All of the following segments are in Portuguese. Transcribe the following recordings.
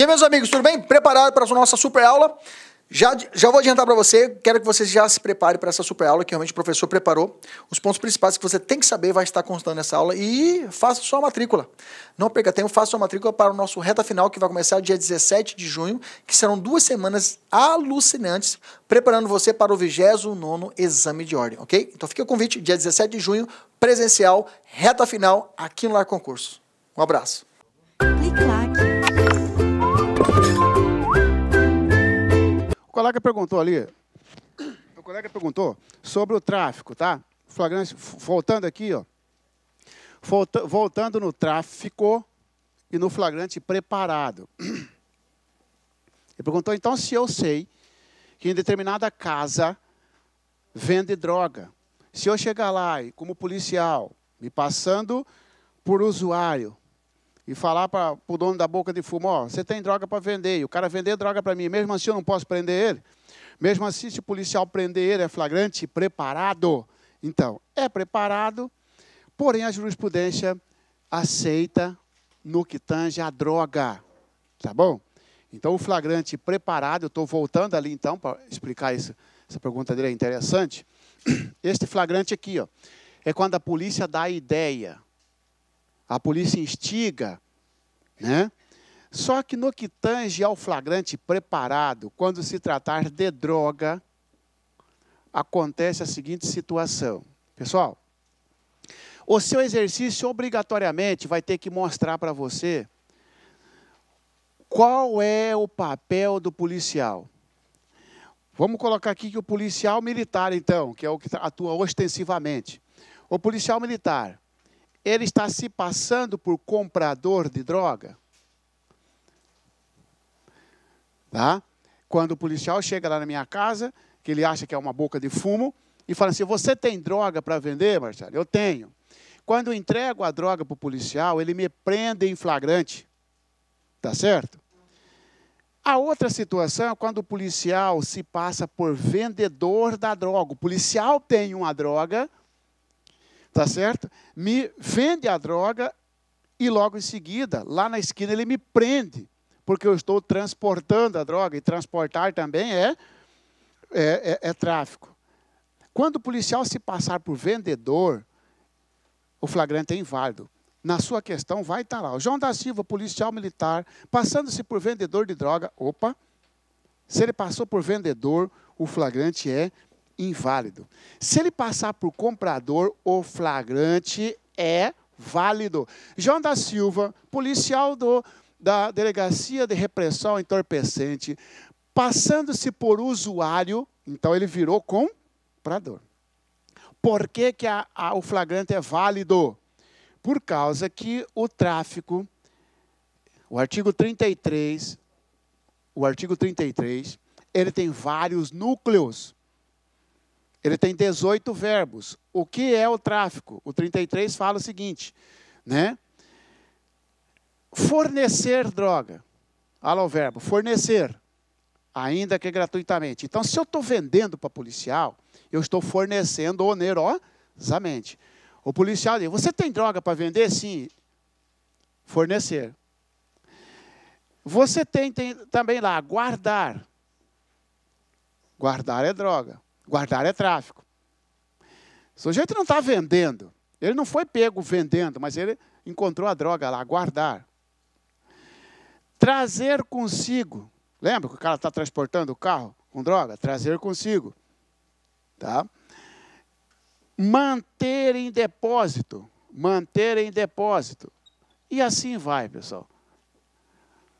E aí, meus amigos, tudo bem? Preparado para a nossa super aula? Já vou adiantar para você, quero que você já se prepare para essa super aula, que realmente o professor preparou. Os pontos principais que você tem que saber vai estar constando nessa aula e faça sua matrícula. Não perca tempo, faça sua matrícula para o nosso reta final, que vai começar dia 17 de junho, que serão 2 semanas alucinantes, preparando você para o 29º exame de ordem, ok? Então fica o convite, dia 17 de junho, presencial, reta final, aqui no Lar Concurso. Um abraço. Clique lá. O colega perguntou ali, sobre o tráfico, tá? Flagrante, voltando aqui, ó. Voltando no tráfico e no flagrante preparado. Ele perguntou, então, se eu sei que em determinada casa vende droga, se eu chegar lá e, como policial, me passando por usuário, e falar para o dono da boca de fumo, ó, você tem droga para vender, e o cara vender droga para mim, mesmo assim eu não posso prender ele? Mesmo assim, se o policial prender ele, é flagrante preparado? Então, é preparado, porém a jurisprudência aceita no que tange a droga, tá bom? Então, o flagrante preparado, eu estou voltando ali então, para explicar isso, essa pergunta dele é interessante. Este flagrante aqui, ó, é quando a polícia dá a ideia, a polícia instiga, né? Só que no que tange ao flagrante preparado, quando se tratar de droga, acontece a seguinte situação. Pessoal, o seu exercício obrigatoriamente vai ter que mostrar para você qual é o papel do policial. Vamos colocar aqui que o policial militar, então, que é o que atua ostensivamente. O policial militar, ele está se passando por comprador de droga? Tá? Quando o policial chega lá na minha casa, que ele acha que é uma boca de fumo, e fala assim, você tem droga para vender, Marcelo? Eu tenho. Quando eu entrego a droga para o policial, ele me prende em flagrante. Tá certo? A outra situação é quando o policial se passa por vendedor da droga. O policial tem uma droga, tá certo? Me vende a droga e logo em seguida, lá na esquina, ele me prende, porque eu estou transportando a droga, e transportar também é tráfico. Quando o policial se passar por vendedor, o flagrante é inválido. Na sua questão vai estar lá. O João da Silva, policial militar, passando-se por vendedor de droga, opa, se ele passou por vendedor, o flagrante é inválido. Se ele passar por comprador, o flagrante é válido. João da Silva, policial da Delegacia de Repressão Entorpecente, passando-se por usuário, então ele virou comprador. Por que o flagrante é válido? Por causa que o tráfico, o artigo 33, ele tem vários núcleos. Ele tem 18 verbos. O que é o tráfico? O 33 fala o seguinte, né? Fornecer droga. Olha lá o verbo, fornecer, ainda que gratuitamente. Então, se eu estou vendendo para policial, eu estou fornecendo onerosamente. O policial diz, você tem droga para vender? Sim. Fornecer. Você tem também lá, guardar. Guardar é droga. Guardar é tráfico. O sujeito não está vendendo. Ele não foi pego vendendo, mas ele encontrou a droga lá, guardar. Trazer consigo. Lembra que o cara está transportando o carro com droga? Trazer consigo. Tá? Manter em depósito. Manter em depósito. E assim vai, pessoal.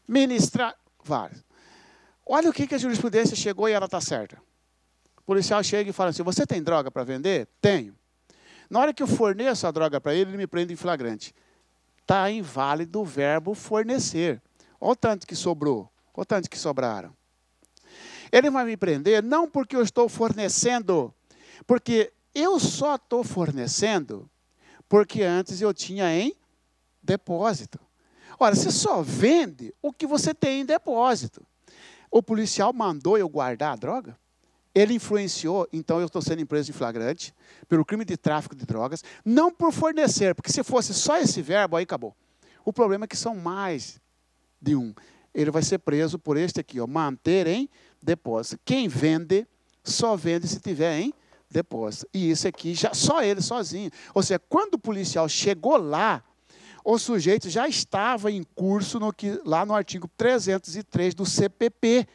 Ministrar. Vários. Olha o que a jurisprudência chegou e ela está certa. O policial chega e fala assim, você tem droga para vender? Tenho. Na hora que eu forneço a droga para ele, ele me prende em flagrante. Está inválido o verbo fornecer. Olha o tanto que sobrou. Olha o tanto que sobraram. Ele vai me prender não porque eu estou fornecendo, porque eu só estou fornecendo porque antes eu tinha em depósito. Ora, você só vende o que você tem em depósito. O policial mandou eu guardar a droga? Ele influenciou, então eu estou sendo preso em flagrante pelo crime de tráfico de drogas, não por fornecer, porque se fosse só esse verbo, aí acabou. O problema é que são mais de um. ele vai ser preso por este aqui, ó, manter em depósito. Quem vende, só vende se tiver em depósito. E isso aqui, já, só ele sozinho. Ou seja, quando o policial chegou lá, o sujeito já estava em curso lá no artigo 303 do CPP,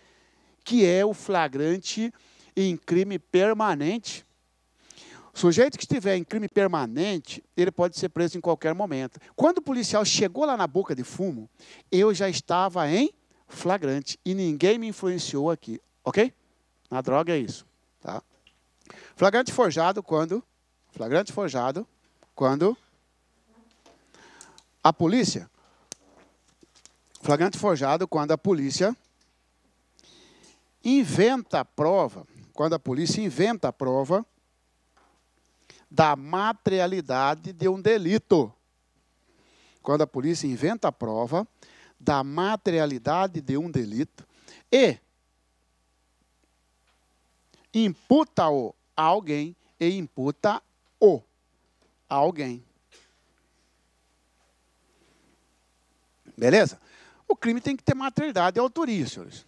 que é o flagrante em crime permanente. O sujeito que estiver em crime permanente, ele pode ser preso em qualquer momento. Quando o policial chegou lá na boca de fumo, eu já estava em flagrante e ninguém me influenciou aqui, ok? Na droga é isso, tá? Flagrante forjado quando a polícia, flagrante forjado quando a polícia inventa a prova, da materialidade de um delito. Quando a polícia inventa a prova da materialidade de um delito e imputa-o a alguém imputa-o a alguém. Beleza? O crime tem que ter materialidade e autoria, senhores.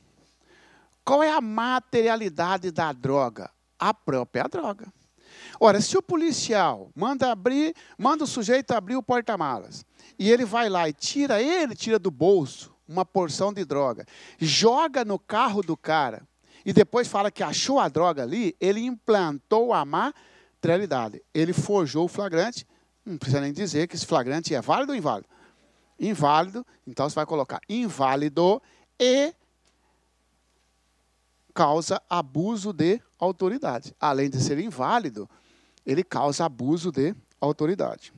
Qual é a materialidade da droga? A própria droga. Ora, se o policial manda o sujeito abrir o porta-malas, e ele vai lá e tira do bolso uma porção de droga, joga no carro do cara, e depois fala que achou a droga ali, ele implantou a materialidade. Ele forjou o flagrante, não precisa nem dizer que esse flagrante é válido ou inválido. Inválido, então você vai colocar inválido e causa abuso de autoridade. Além de ser inválido, ele causa abuso de autoridade.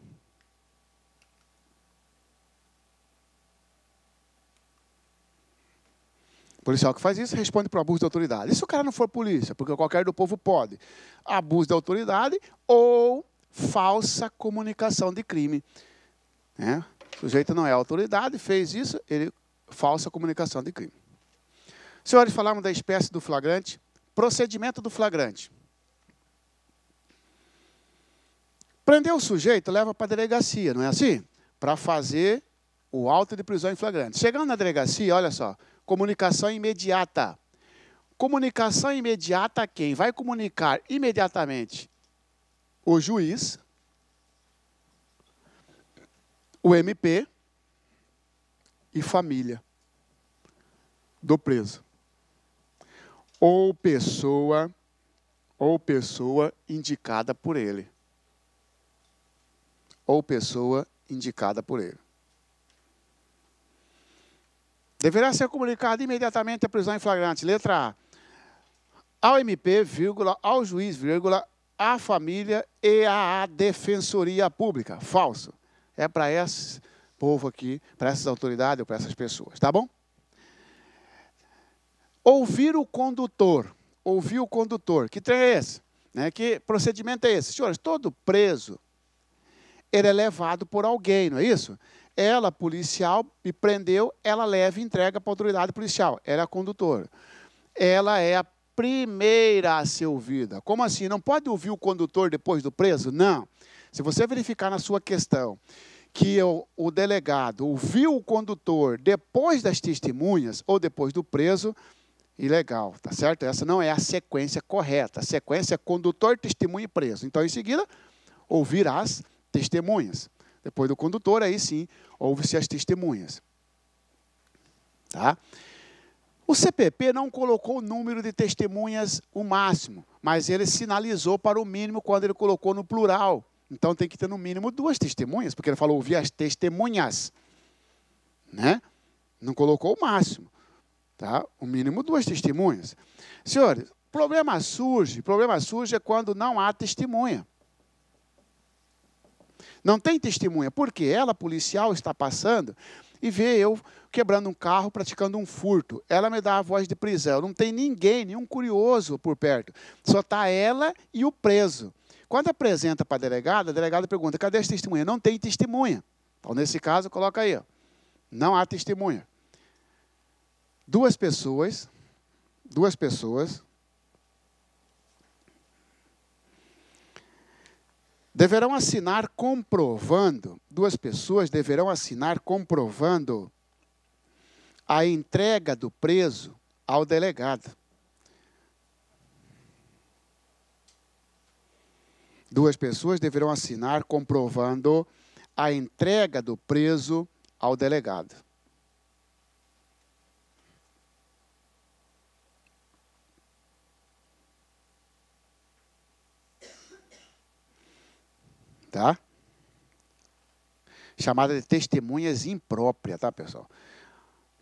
O policial que faz isso responde por abuso de autoridade. E se o cara não for polícia, porque qualquer do povo pode? Abuso de autoridade ou falsa comunicação de crime. O sujeito não é autoridade, fez isso, falsa comunicação de crime. Senhores, falamos da espécie do flagrante, procedimento do flagrante. Prender o sujeito, leva para a delegacia, não é assim? Para fazer o auto de prisão em flagrante. Chegando na delegacia, olha só, comunicação imediata. Comunicação imediata a quem? Vai comunicar imediatamente o juiz, o MP e família do preso. Ou pessoa indicada por ele. Ou pessoa indicada por ele. Deverá ser comunicado imediatamente a prisão em flagrante. Letra A. Ao MP, vírgula, ao juiz, vírgula, à família e à defensoria pública. Falso. É para esse povo aqui, para essas autoridades ou para essas pessoas. Tá bom? Ouvir o condutor. Ouvir o condutor. Que trem é esse? Que procedimento é esse? Senhores, todo preso, ele é levado por alguém, não é isso? Ela, policial, me prendeu, ela leva e entrega para a autoridade policial. Ela é a condutora. Ela é a primeira a ser ouvida. Como assim? Não pode ouvir o condutor depois do preso? Não. Se você verificar na sua questão que o delegado ouviu o condutor depois das testemunhas ou depois do preso, ilegal, tá certo? Essa não é a sequência correta. A sequência é condutor, testemunha e preso. Então, em seguida, ouvir as testemunhas. Depois do condutor, aí sim, ouve-se as testemunhas. Tá? O CPP não colocou o número de testemunhas o máximo, mas ele sinalizou para o mínimo quando ele colocou no plural. Então, tem que ter no mínimo 2 testemunhas, porque ele falou ouvir as testemunhas. Não colocou o máximo. Tá? O mínimo 2 testemunhas. Senhores, problema surge quando não há testemunha. Não tem testemunha, porque ela, policial, está passando e vê eu quebrando um carro, praticando um furto. Ela me dá a voz de prisão. Não tem ninguém, nenhum curioso por perto. Só está ela e o preso. Quando apresenta para a delegada pergunta, cadê as testemunhas? Não tem testemunha. Então, nesse caso, coloca aí, ó, não há testemunha. Duas pessoas deverão assinar comprovando, a entrega do preso ao delegado. Duas pessoas deverão assinar comprovando a entrega do preso ao delegado. Tá? Chamada de testemunhas impróprias, tá, pessoal?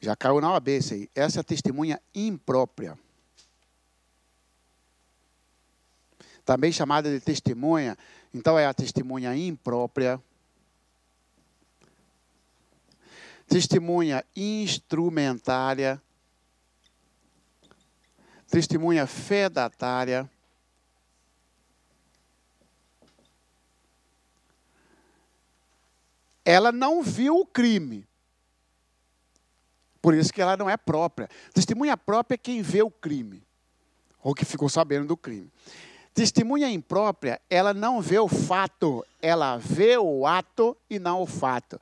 Já caiu na OAB isso aí. Essa é a testemunha imprópria. Também chamada de testemunha, então é a testemunha imprópria. Testemunha instrumentária. Testemunha fedatária. Ela não viu o crime. Por isso que ela não é própria. Testemunha própria é quem vê o crime. Ou que ficou sabendo do crime. Testemunha imprópria, ela não vê o fato. Ela vê o ato e não o fato.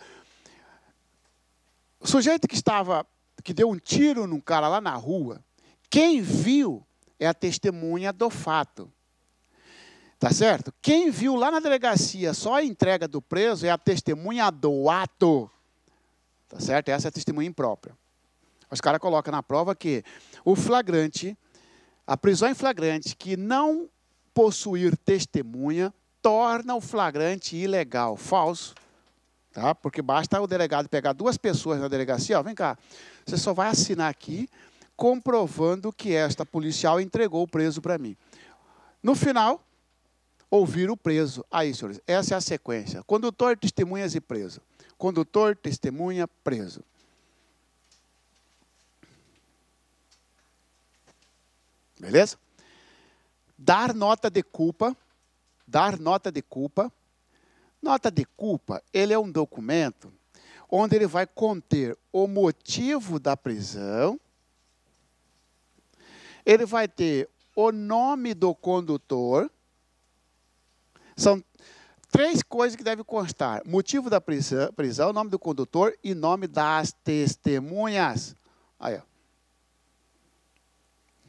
O sujeito que deu um tiro num cara lá na rua, quem viu é a testemunha do fato. Tá certo? Quem viu lá na delegacia só a entrega do preso é a testemunha do ato. Tá certo? Essa é a testemunha imprópria. Os caras colocam na prova que o flagrante, a prisão em flagrante que não possuir testemunha, torna o flagrante ilegal. Falso. Tá? Porque basta o delegado pegar duas pessoas na delegacia, ó, vem cá, você só vai assinar aqui comprovando que esta policial entregou o preso para mim. No final, ouvir o preso. Aí, senhores, essa é a sequência. Condutor, testemunhas e preso. Condutor, testemunha, preso. Beleza? Dar nota de culpa. Dar nota de culpa. Nota de culpa, ele é um documento onde ele vai conter o motivo da prisão. Ele vai ter o nome do condutor. São três coisas que devem constar. Motivo da prisão, nome do condutor e nome das testemunhas. Aí, ó.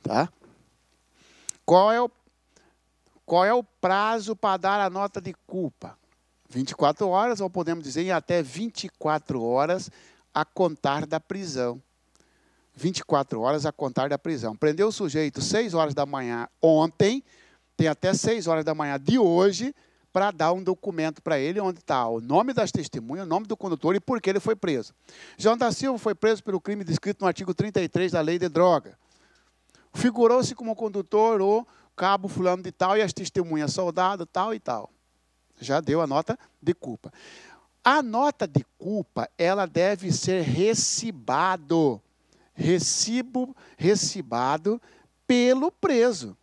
Tá? Qual é o prazo para dar a nota de culpa? 24 horas, ou podemos dizer em até 24 horas a contar da prisão. 24 horas a contar da prisão. Prendeu o sujeito 6 horas da manhã ontem, tem até 6 horas da manhã de hoje para dar um documento para ele, onde está o nome das testemunhas, o nome do condutor e por que ele foi preso. João da Silva foi preso pelo crime descrito no artigo 33 da Lei de Droga. Figurou-se como condutor o cabo fulano de tal e as testemunhas soldado tal e tal. Já deu a nota de culpa. A nota de culpa, ela deve ser recibado. Recibado pelo preso.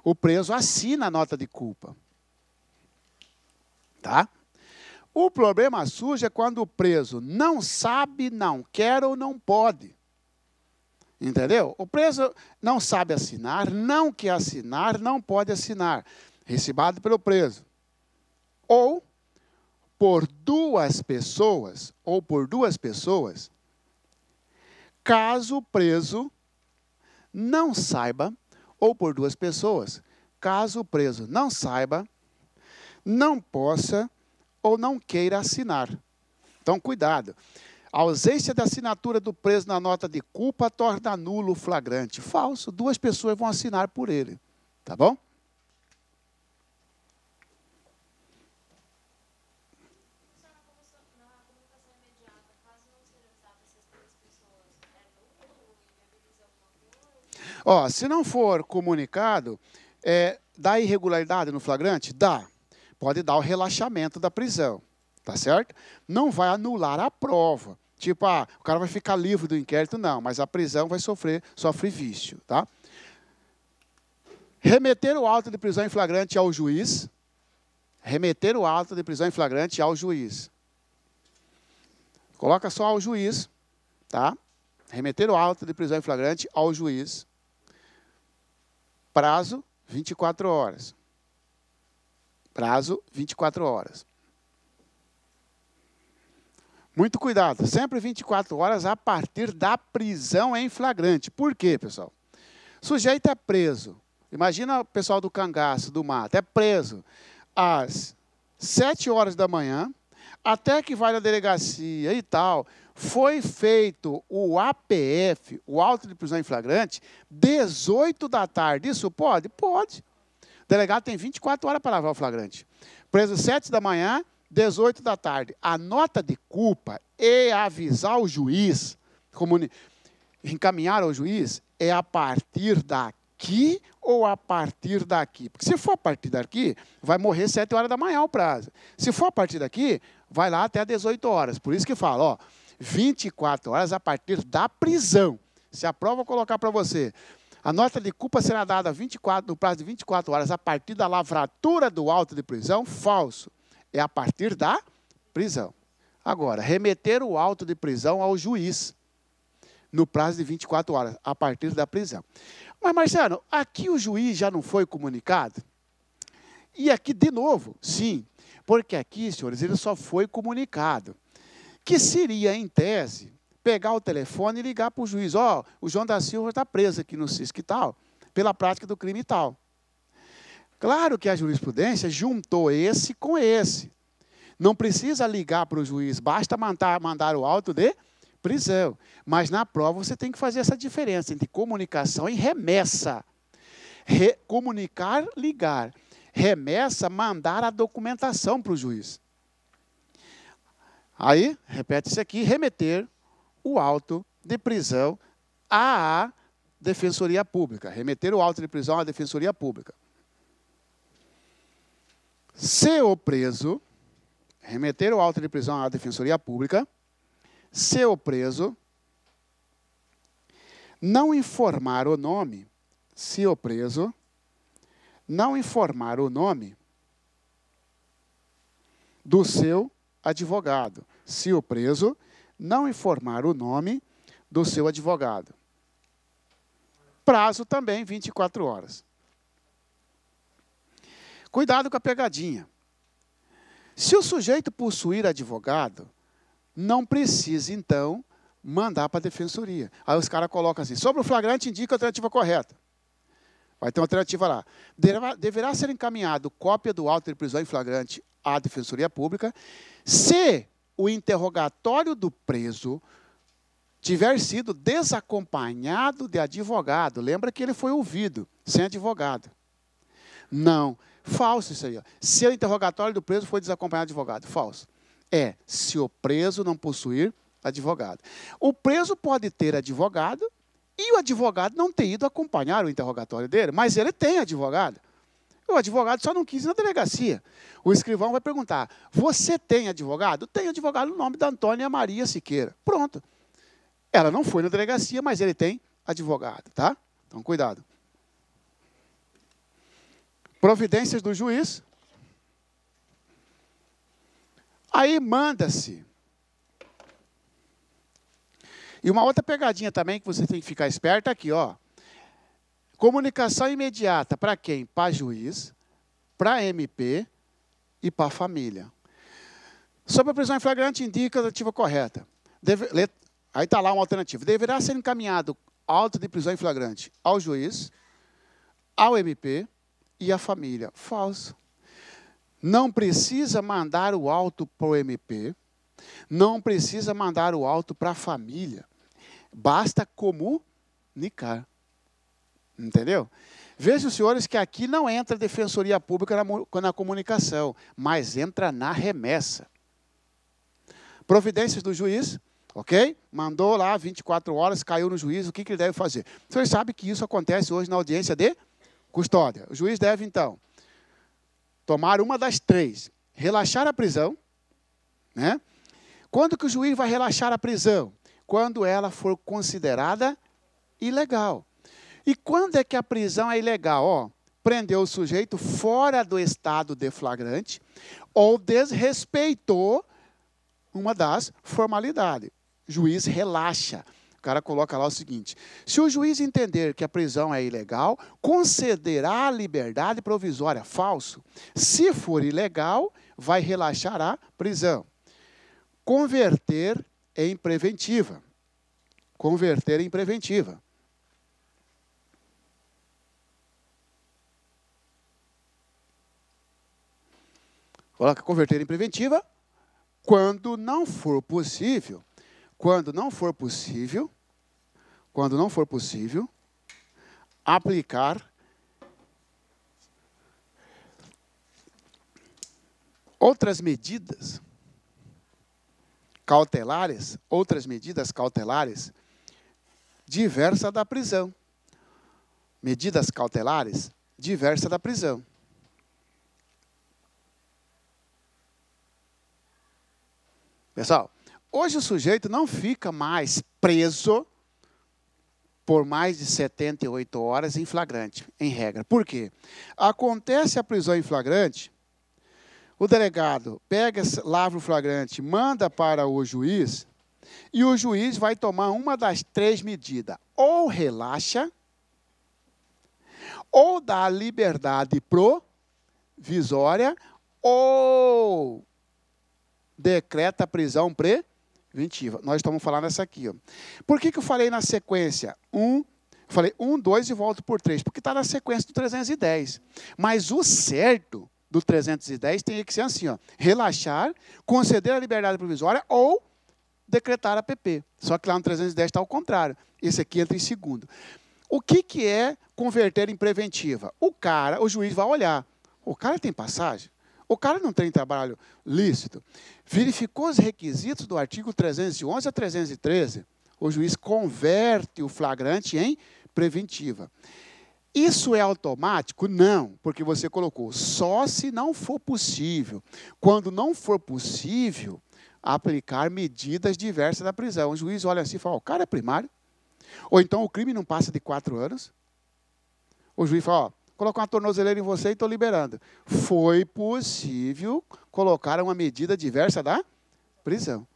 O preso assina a nota de culpa. Tá? O problema surge é quando o preso não sabe, não quer ou não pode. Entendeu? O preso não sabe assinar, não quer assinar, não pode assinar. Recibado pelo preso. Ou por duas pessoas, caso o preso não saiba, ou por duas pessoas, caso o preso não saiba, não possa ou não queira assinar. Então, cuidado. A ausência da assinatura do preso na nota de culpa torna nulo o flagrante. Falso. Duas pessoas vão assinar por ele. Tá bom? Ó, se não for comunicado, dá irregularidade no flagrante? Dá. Pode dar o relaxamento da prisão, tá certo? Não vai anular a prova. Tipo, o cara vai ficar livre do inquérito, não, mas a prisão vai sofre vício, tá? Remeter o auto de prisão em flagrante ao juiz. Remeter o auto de prisão em flagrante ao juiz. Coloca só ao juiz, tá? Remeter o auto de prisão em flagrante ao juiz. Prazo, 24 horas. Prazo, 24 horas. Muito cuidado, sempre 24 horas a partir da prisão em flagrante. Por quê, pessoal? O sujeito é preso. Imagina o pessoal do cangaço, do mato, é preso às 7 horas da manhã, até que vai na delegacia e tal. Foi feito o APF, o auto de prisão em flagrante, 18 da tarde. Isso pode? Pode. O delegado tem 24 horas para lavar o flagrante. Preso 7 da manhã, 18 da tarde. A nota de culpa e avisar o juiz, encaminhar ao juiz, é a partir daqui ou a partir daqui. Porque se for a partir daqui, vai morrer 7 horas da manhã o prazo. Se for a partir daqui, vai lá até 18 horas. Por isso que fala, ó, 24 horas a partir da prisão. Se a prova colocar para você, a nota de culpa será dada no prazo de 24 horas a partir da lavratura do auto de prisão, falso. É a partir da prisão. Agora, remeter o auto de prisão ao juiz no prazo de 24 horas, a partir da prisão. Mas, Marcelo, aqui o juiz já não foi comunicado? E aqui, de novo, sim. Porque aqui, senhores, ele só foi comunicado. Que seria, em tese, pegar o telefone e ligar para o juiz. Ó, o João da Silva está preso aqui no CISC e tal, pela prática do crime e tal. Claro que a jurisprudência juntou esse com esse. Não precisa ligar para o juiz, basta mandar o auto de prisão. Mas na prova você tem que fazer essa diferença entre comunicação e remessa. Comunicar, ligar. Remessa, mandar a documentação para o juiz. Aí, repete isso aqui, remeter o auto de prisão à Defensoria Pública. Remeter o auto de prisão à Defensoria Pública. Se o preso, remeter o auto de prisão à Defensoria Pública, se o preso não informar o nome, se o preso não informar o nome do seu advogado, se o preso não informar o nome do seu advogado. Prazo também 24 horas. Cuidado com a pegadinha. Se o sujeito possuir advogado, não precisa, então, mandar para a defensoria. Aí os caras colocam assim, sobre o flagrante indica a alternativa correta. Vai ter uma alternativa lá. Deverá ser encaminhado cópia do auto de prisão em flagrante à Defensoria Pública, se o interrogatório do preso tiver sido desacompanhado de advogado. Lembra que ele foi ouvido, sem advogado. Não. Falso isso aí. Ó. Se o interrogatório do preso foi desacompanhado de advogado. Falso. É, se o preso não possuir advogado. O preso pode ter advogado e o advogado não ter ido acompanhar o interrogatório dele, mas ele tem advogado. O advogado só não quis ir na delegacia. O escrivão vai perguntar, você tem advogado? Tem advogado no nome da Antônia Maria Siqueira. Pronto. Ela não foi na delegacia, mas ele tem advogado, tá? Então, cuidado. Providências do juiz. Aí manda-se. E uma outra pegadinha também que você tem que ficar esperto aqui, ó. Comunicação imediata para quem? Para juiz, para MP e para família. Sobre a prisão em flagrante, indica a alternativa correta. Aí está lá uma alternativa. Deverá ser encaminhado auto de prisão em flagrante ao juiz, ao MP e à família. Falso. Não precisa mandar o auto para o MP, não precisa mandar o auto para a família. Basta comunicar. Entendeu? Vejam, senhores, que aqui não entra a Defensoria Pública na comunicação, mas entra na remessa. Providências do juiz, ok? Mandou lá 24 horas, caiu no juiz, o que ele deve fazer? Vocês sabem que isso acontece hoje na audiência de custódia. O juiz deve, então, tomar uma das três. Relaxar a prisão, né? Quando que o juiz vai relaxar a prisão? Quando ela for considerada ilegal. E quando é que a prisão é ilegal? Ó, prendeu o sujeito fora do estado de flagrante ou desrespeitou uma das formalidades. O juiz relaxa. O cara coloca lá o seguinte, se o juiz entender que a prisão é ilegal, concederá a liberdade provisória. Falso. Se for ilegal, vai relaxar a prisão. Converter em preventiva. Converter em preventiva. Coloca converter em preventiva quando não for possível, aplicar outras medidas cautelares, diversas da prisão. Medidas cautelares diversas da prisão. Pessoal, hoje o sujeito não fica mais preso por mais de 78 horas em flagrante, em regra. Por quê? Acontece a prisão em flagrante, o delegado pega, lavra o flagrante, manda para o juiz, e o juiz vai tomar uma das três medidas. Ou relaxa, ou dá liberdade provisória, ou decreta prisão preventiva. Nós estamos falando essa aqui. Ó. Por que eu falei na sequência? Falei 1, 2 e volto por 3. Porque está na sequência do 310. Mas o certo do 310 tem que ser assim. Ó, relaxar, conceder a liberdade provisória ou decretar a PP. Só que lá no 310 está ao contrário. Esse aqui entra em segundo. O que é converter em preventiva? O juiz vai olhar. O cara tem passagem? O cara não tem trabalho lícito. Verificou os requisitos do artigo 311 a 313. O juiz converte o flagrante em preventiva. Isso é automático? Não, porque você colocou só se não for possível. Quando não for possível, aplicar medidas diversas da prisão. O juiz olha assim e fala, o cara é primário. Ou então o crime não passa de 4 anos. O juiz fala, ó, colocar uma tornozeleira em você e estou liberando. Foi possível colocar uma medida diversa da prisão.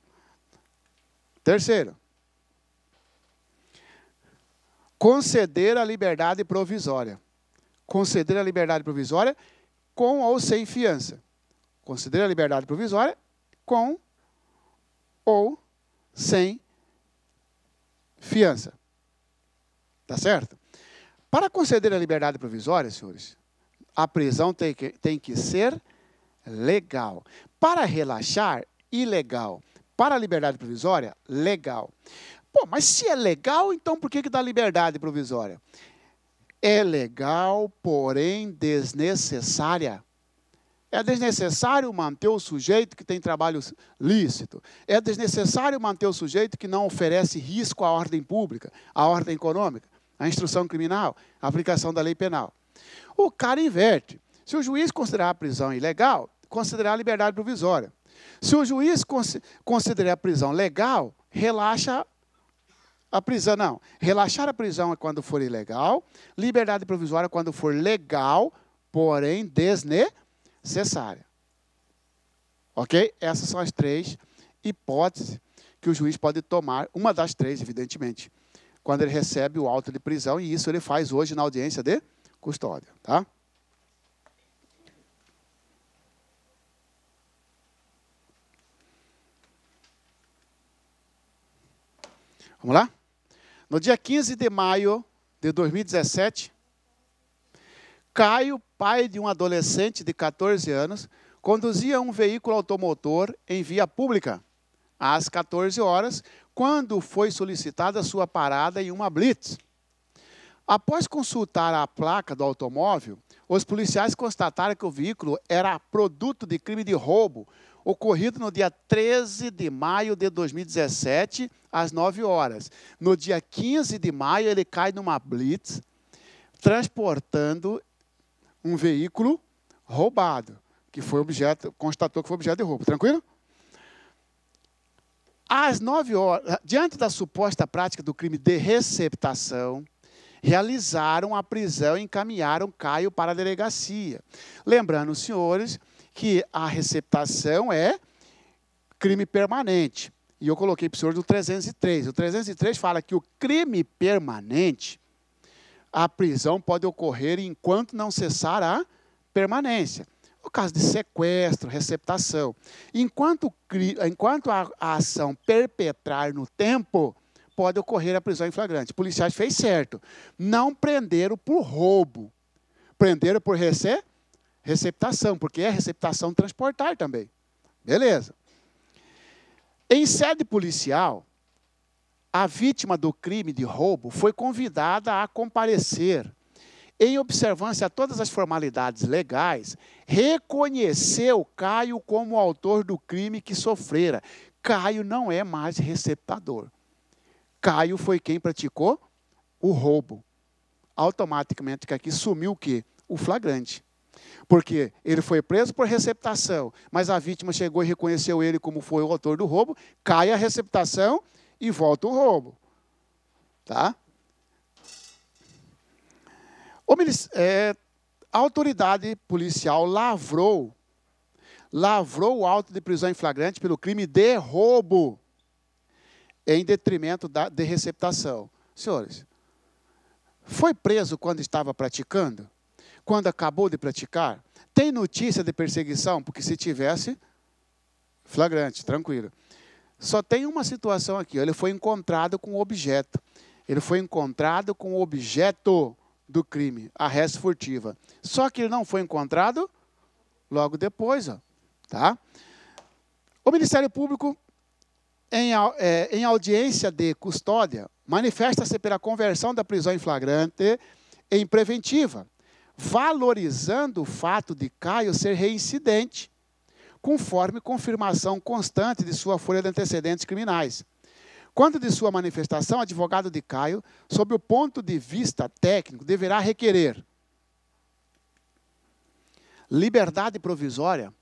Terceiro, conceder a liberdade provisória. Conceder a liberdade provisória com ou sem fiança. Conceder a liberdade provisória com ou sem fiança. Tá certo? Para conceder a liberdade provisória, senhores, a prisão tem que ser legal. Para relaxar, ilegal. Para a liberdade provisória, legal. Pô, mas se é legal, então por que dá liberdade provisória? É legal, porém desnecessária. É desnecessário manter o sujeito que tem trabalho lícito. É desnecessário manter o sujeito que não oferece risco à ordem pública, à ordem econômica, à instrução criminal, à aplicação da lei penal. O cara inverte. Se o juiz considerar a prisão ilegal, considerar a liberdade provisória. Se o juiz considerar a prisão legal, relaxa a prisão. Não, relaxar a prisão é quando for ilegal, liberdade provisória é quando for legal, porém desnecessária. Ok? Essas são as 3 hipóteses que o juiz pode tomar, uma das 3, evidentemente, quando ele recebe o auto de prisão, e isso ele faz hoje na audiência de custódia. Tá? Vamos lá? No dia 15 de maio de 2017, Caio, pai de um adolescente de 14 anos, conduzia um veículo automotor em via pública, às 14 horas, quando foi solicitada sua parada em uma blitz. Após consultar a placa do automóvel, os policiais constataram que o veículo era produto de crime de roubo, ocorrido no dia 13 de maio de 2017, às 9 horas. No dia 15 de maio, ele cai numa blitz, transportando um veículo roubado, que foi objeto, constatou que foi objeto de roubo. Tranquilo? Às 9 horas, diante da suposta prática do crime de receptação, realizaram a prisão e encaminharam Caio para a delegacia. Lembrando, senhores, que a receptação é crime permanente. E eu coloquei para o senhor do 303. O 303 fala que o crime permanente, a prisão pode ocorrer enquanto não cessar a permanência. O caso de sequestro, receptação. Enquanto a ação perpetrar no tempo, pode ocorrer a prisão em flagrante. Os policiais fez certo. Não prenderam por roubo. Prenderam por receptação, porque é receptação transportar também. Beleza. Em sede policial, a vítima do crime de roubo foi convidada a comparecer. Em observância a todas as formalidades legais, reconheceu Caio como autor do crime que sofrera. Caio não é mais receptador. Caio foi quem praticou o roubo. Automaticamente que aqui sumiu o quê? O flagrante. Porque ele foi preso por receptação, mas a vítima chegou e reconheceu ele como foi o autor do roubo, cai a receptação e volta o roubo. Tá? A autoridade policial lavrou o auto de prisão em flagrante pelo crime de roubo, em detrimento de receptação. Senhores, foi preso quando estava praticando? Quando acabou de praticar? Tem notícia de perseguição? Porque se tivesse, flagrante, tranquilo. Só tem uma situação aqui, ele foi encontrado com o objeto. Ele foi encontrado com o objeto do crime, a res furtiva. Só que ele não foi encontrado logo depois. Ó, tá? O Ministério Público, em audiência de custódia, manifesta-se pela conversão da prisão em flagrante em preventiva, valorizando o fato de Caio ser reincidente, conforme confirmação constante de sua folha de antecedentes criminais. Quanto de sua manifestação, advogado de Caio, sob o ponto de vista técnico, deverá requerer liberdade provisória,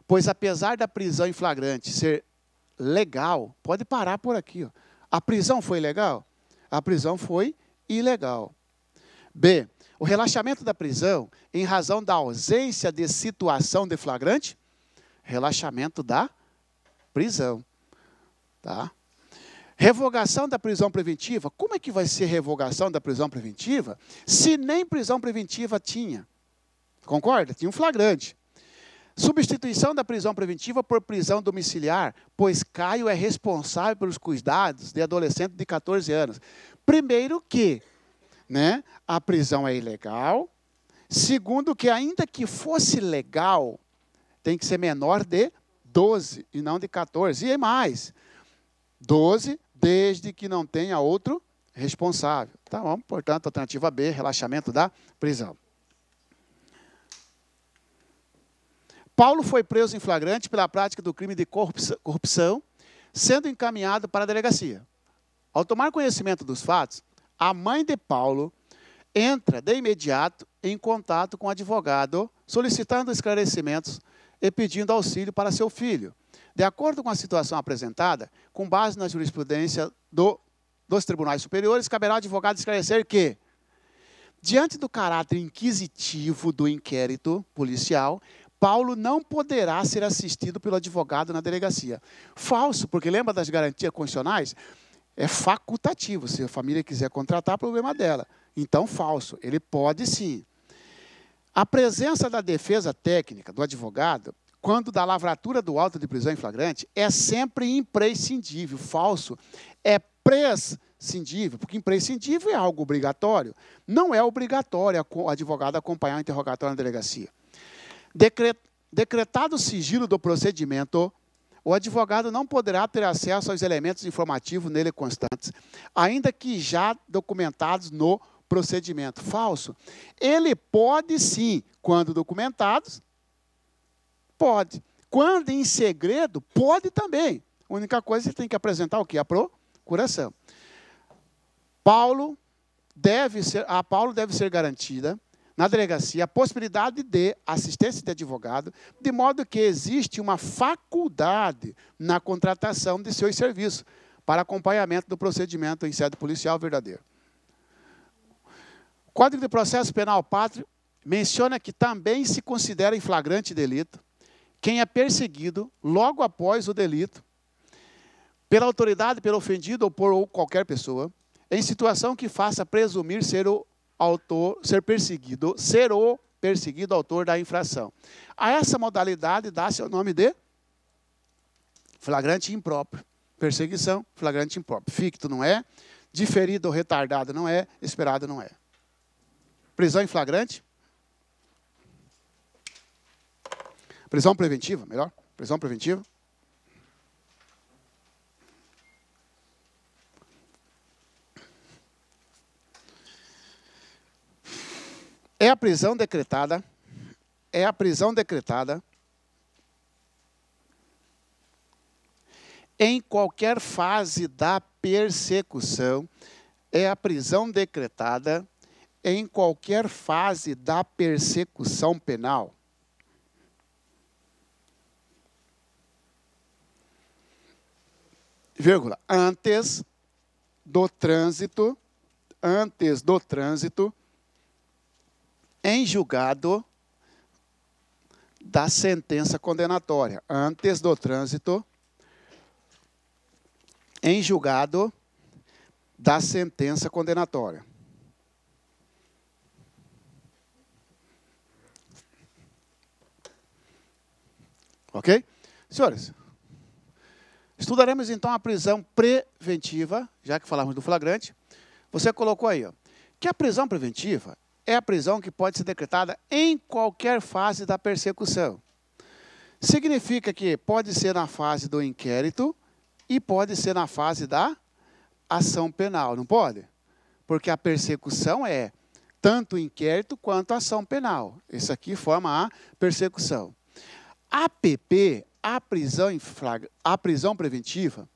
pois apesar da prisão em flagrante ser legal, pode parar por aqui. Ó. A prisão foi legal? A prisão foi ilegal. B. O relaxamento da prisão em razão da ausência de situação de flagrante? Relaxamento da prisão. Tá? Revogação da prisão preventiva. Como é que vai ser revogação da prisão preventiva se nem prisão preventiva tinha? Concorda? Tinha um flagrante. Substituição da prisão preventiva por prisão domiciliar, pois Caio é responsável pelos cuidados de adolescente de 14 anos. Primeiro que, né, a prisão é ilegal. Segundo que, ainda que fosse legal, tem que ser menor de 12 e não de 14. E mais, 12 desde que não tenha outro responsável. Tá bom? Portanto, alternativa B, relaxamento da prisão. Paulo foi preso em flagrante pela prática do crime de corrupção, sendo encaminhado para a delegacia. Ao tomar conhecimento dos fatos, a mãe de Paulo entra de imediato em contato com o advogado, solicitando esclarecimentos e pedindo auxílio para seu filho. De acordo com a situação apresentada, com base na jurisprudência dos tribunais superiores, caberá ao advogado esclarecer que, diante do caráter inquisitivo do inquérito policial, Paulo não poderá ser assistido pelo advogado na delegacia. Falso, porque lembra das garantias constitucionais? É facultativo. Se a família quiser contratar, problema dela. Então, falso. Ele pode sim. A presença da defesa técnica do advogado, quando da lavratura do auto de prisão em flagrante, é sempre imprescindível. Falso é prescindível, porque imprescindível é algo obrigatório. Não é obrigatório o advogado acompanhar o interrogatório na delegacia. Decretado o sigilo do procedimento, o advogado não poderá ter acesso aos elementos informativos nele constantes, ainda que já documentados no procedimento. Falso. Ele pode sim, quando documentados, pode. Quando em segredo, pode também. A única coisa é que tem que apresentar o quê? A procuração. Paulo deve ser garantida na delegacia a possibilidade de assistência de advogado, de modo que existe uma faculdade na contratação de seus serviços para acompanhamento do procedimento em sede policial verdadeiro. O Código de Processo Penal Pátrio menciona que também se considera em flagrante delito quem é perseguido logo após o delito pela autoridade, pelo ofendido ou por qualquer pessoa, em situação que faça presumir ser o autor, ser o perseguido o autor da infração. A essa modalidade dá-se o nome de flagrante impróprio. Perseguição, flagrante impróprio. Ficto não é, diferido ou retardado não é, esperado não é. Prisão em flagrante. Prisão preventiva, melhor. Prisão preventiva. É a prisão decretada em qualquer fase da persecução, é a prisão decretada em qualquer fase da persecução penal. Vírgula, antes do trânsito em julgado da sentença condenatória. Antes do trânsito em julgado da sentença condenatória. Ok? Senhores, estudaremos então a prisão preventiva, já que falamos do flagrante. Você colocou aí, ó, que a prisão preventiva é a prisão que pode ser decretada em qualquer fase da persecução. Significa que pode ser na fase do inquérito e pode ser na fase da ação penal, não pode? Porque a persecução é tanto o inquérito quanto a ação penal. Isso aqui forma a persecução. A PP, a prisão preventiva,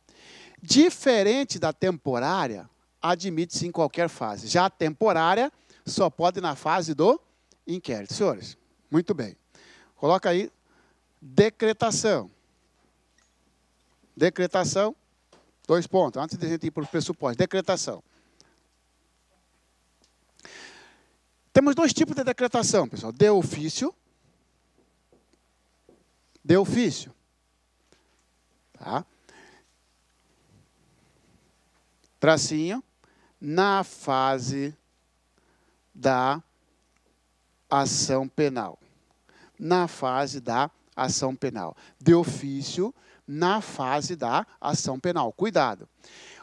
diferente da temporária, admite-se em qualquer fase. Já a temporária só pode na fase do inquérito. Senhores, muito bem. Coloca aí, decretação. Decretação, 2 pontos, antes de a gente ir para o pressuposto. Decretação. Temos 2 tipos de decretação, pessoal. De ofício. De ofício. Tá? Tracinho. Na fase da ação penal. Na fase da ação penal. De ofício, na fase da ação penal. Cuidado.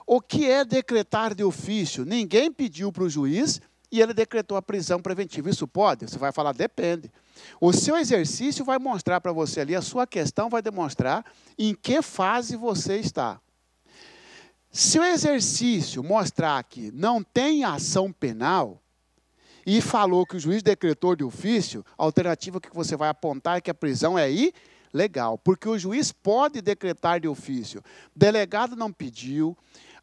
O que é decretar de ofício? Ninguém pediu para o juiz e ele decretou a prisão preventiva. Isso pode? Você vai falar, depende. O seu exercício vai mostrar para você ali, a sua questão vai demonstrar em que fase você está. Se o exercício mostrar que não tem ação penal e falou que o juiz decretou de ofício, a alternativa que você vai apontar é que a prisão é ilegal, porque o juiz pode decretar de ofício. Delegado não pediu,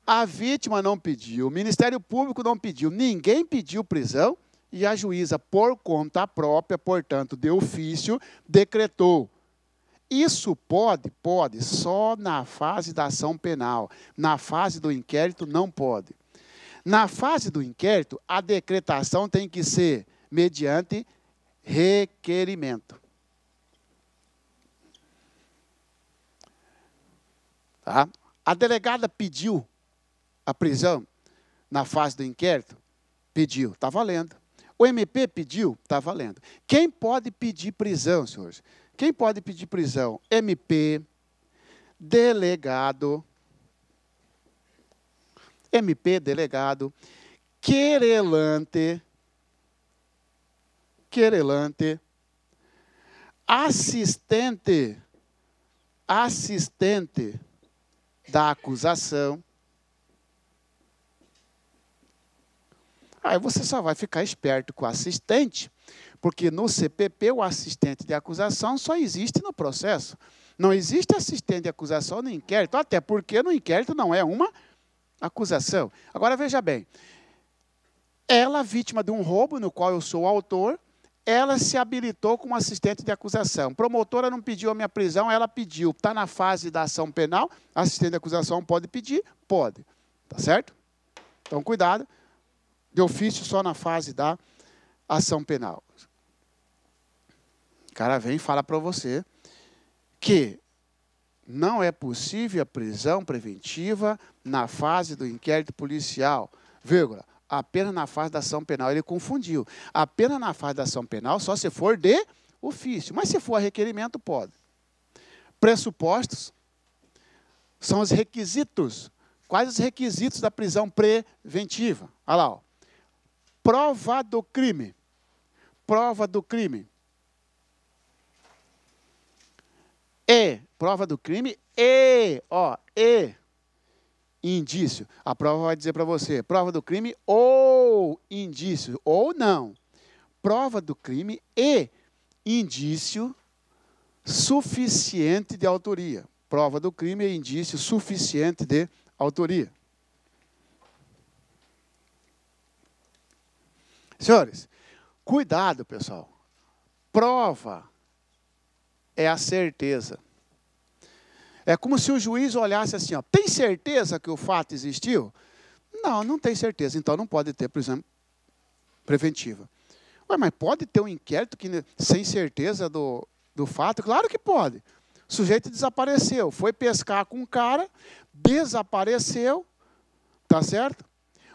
a vítima não pediu, o Ministério Público não pediu, ninguém pediu prisão e a juíza, por conta própria, portanto, de ofício, decretou. Isso pode só na fase da ação penal. Na fase do inquérito, não pode. Na fase do inquérito, a decretação tem que ser mediante requerimento. Tá? A delegada pediu a prisão na fase do inquérito? Pediu, está valendo. O MP pediu, está valendo. Quem pode pedir prisão, senhores? Quem pode pedir prisão? MP, delegado, querelante, assistente da acusação. Aí você só vai ficar esperto com o assistente, porque no CPP o assistente de acusação só existe no processo. Não existe assistente de acusação no inquérito, até porque no inquérito não é uma acusação. Agora veja bem, ela, vítima de um roubo no qual eu sou o autor, ela se habilitou como assistente de acusação. Promotora não pediu a minha prisão, ela pediu. Está na fase da ação penal, assistente de acusação pode pedir? Pode. Tá certo? Então, cuidado. De ofício só na fase da ação penal. O cara vem e fala para você que não é possível a prisão preventiva na fase do inquérito policial, vírgula, apenas na fase da ação penal. Ele confundiu. Apenas na fase da ação penal, só se for de ofício. Mas se for a requerimento, pode. Pressupostos são os requisitos. Quais os requisitos da prisão preventiva? Olha lá, ó. Prova do crime. Prova do crime. Prova do crime e indício. A prova vai dizer para você, prova do crime ou indício, ou não. Prova do crime e indício suficiente de autoria. Prova do crime e indício suficiente de autoria. Senhores, cuidado, pessoal. Prova é a certeza. É como se o juiz olhasse assim, ó, tem certeza que o fato existiu? Não, não tem certeza, então não pode ter prisão preventiva. Ué, mas pode ter um inquérito que, sem certeza do fato? Claro que pode. O sujeito desapareceu, foi pescar com um cara, desapareceu, tá certo?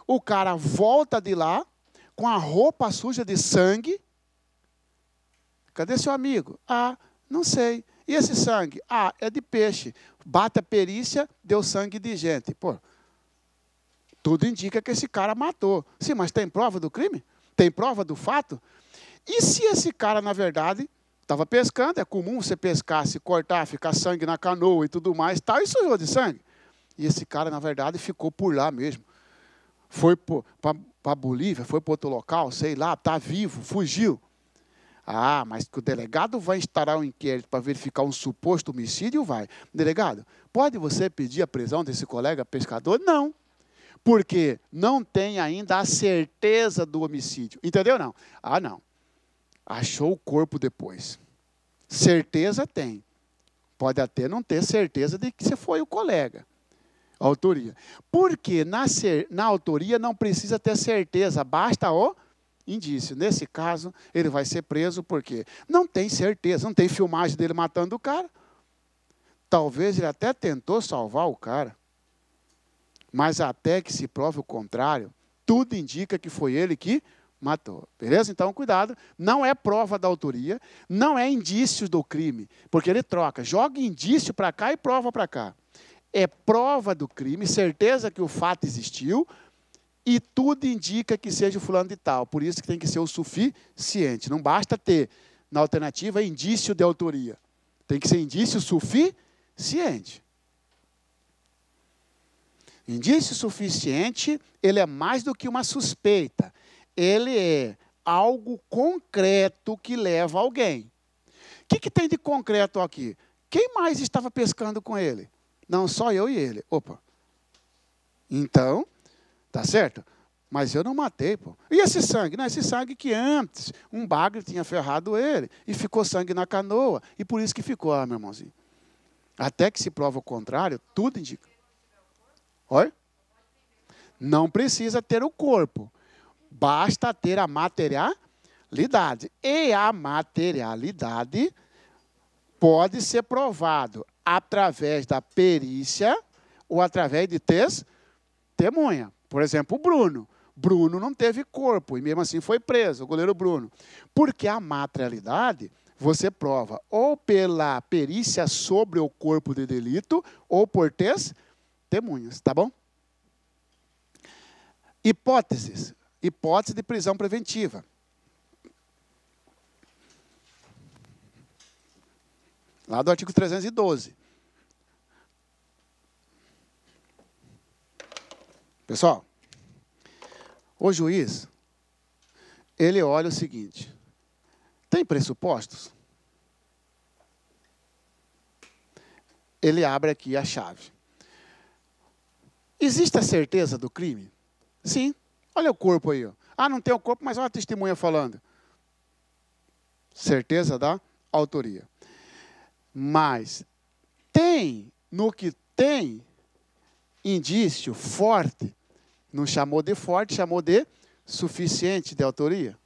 O cara volta de lá, com a roupa suja de sangue. Cadê seu amigo? Ah, não sei. E esse sangue? Ah, é de peixe. Bate a perícia, deu sangue de gente. Pô, tudo indica que esse cara matou. Sim, mas tem prova do crime? Tem prova do fato? E se esse cara, na verdade, estava pescando, é comum você pescar, se cortar, ficar sangue na canoa e tudo mais, tal, e sujou de sangue. E esse cara, na verdade, ficou por lá mesmo. Foi para a Bolívia, foi para outro local, sei lá, está vivo, fugiu. Ah, mas que o delegado vai instaurar um inquérito para verificar um suposto homicídio, vai. Delegado, pode você pedir a prisão desse colega pescador? Não. Porque não tem ainda a certeza do homicídio. Entendeu, não? Ah, não. Achou o corpo depois. Certeza tem. Pode até não ter certeza de que você foi o colega. Autoria. Porque na autoria não precisa ter certeza, basta o indício. Nesse caso, ele vai ser preso porque não tem certeza, não tem filmagem dele matando o cara. Talvez ele até tentou salvar o cara. Mas até que se prove o contrário, tudo indica que foi ele que matou. Beleza? Então, cuidado. Não é prova da autoria, não é indício do crime. Porque ele troca, joga indício para cá e prova para cá. É prova do crime, certeza que o fato existiu, e tudo indica que seja o fulano de tal. Por isso que tem que ser o suficiente. Não basta ter, na alternativa, indício de autoria. Tem que ser indício suficiente. Indício suficiente, ele é mais do que uma suspeita. Ele é algo concreto que leva alguém. O que tem de concreto aqui? Quem mais estava pescando com ele? Não, só eu e ele. Opa. Então, tá certo? Mas eu não matei, pô. E esse sangue? Não, esse sangue que antes um bagre tinha ferrado ele e ficou sangue na canoa. E por isso que ficou, meu irmãozinho. Até que se prova o contrário, tudo indica. Oi? Não precisa ter o corpo. Basta ter a materialidade. E a materialidade pode ser provado através da perícia ou através de testemunha. Por exemplo, o Bruno. Bruno não teve corpo e mesmo assim foi preso, o goleiro Bruno. Porque a materialidade você prova ou pela perícia sobre o corpo de delito ou por testemunhas, tá bom? Hipóteses. Hipótese de prisão preventiva. Lá do artigo 312. Pessoal, o juiz, ele olha o seguinte, tem pressupostos? Ele abre aqui a chave. Existe a certeza do crime? Sim. Olha o corpo aí. Ó. Ah, não tem o corpo, mas olha a testemunha falando. Certeza da autoria. Mas no que tem indício forte, não chamou de forte, chamou de suficiente de autoria.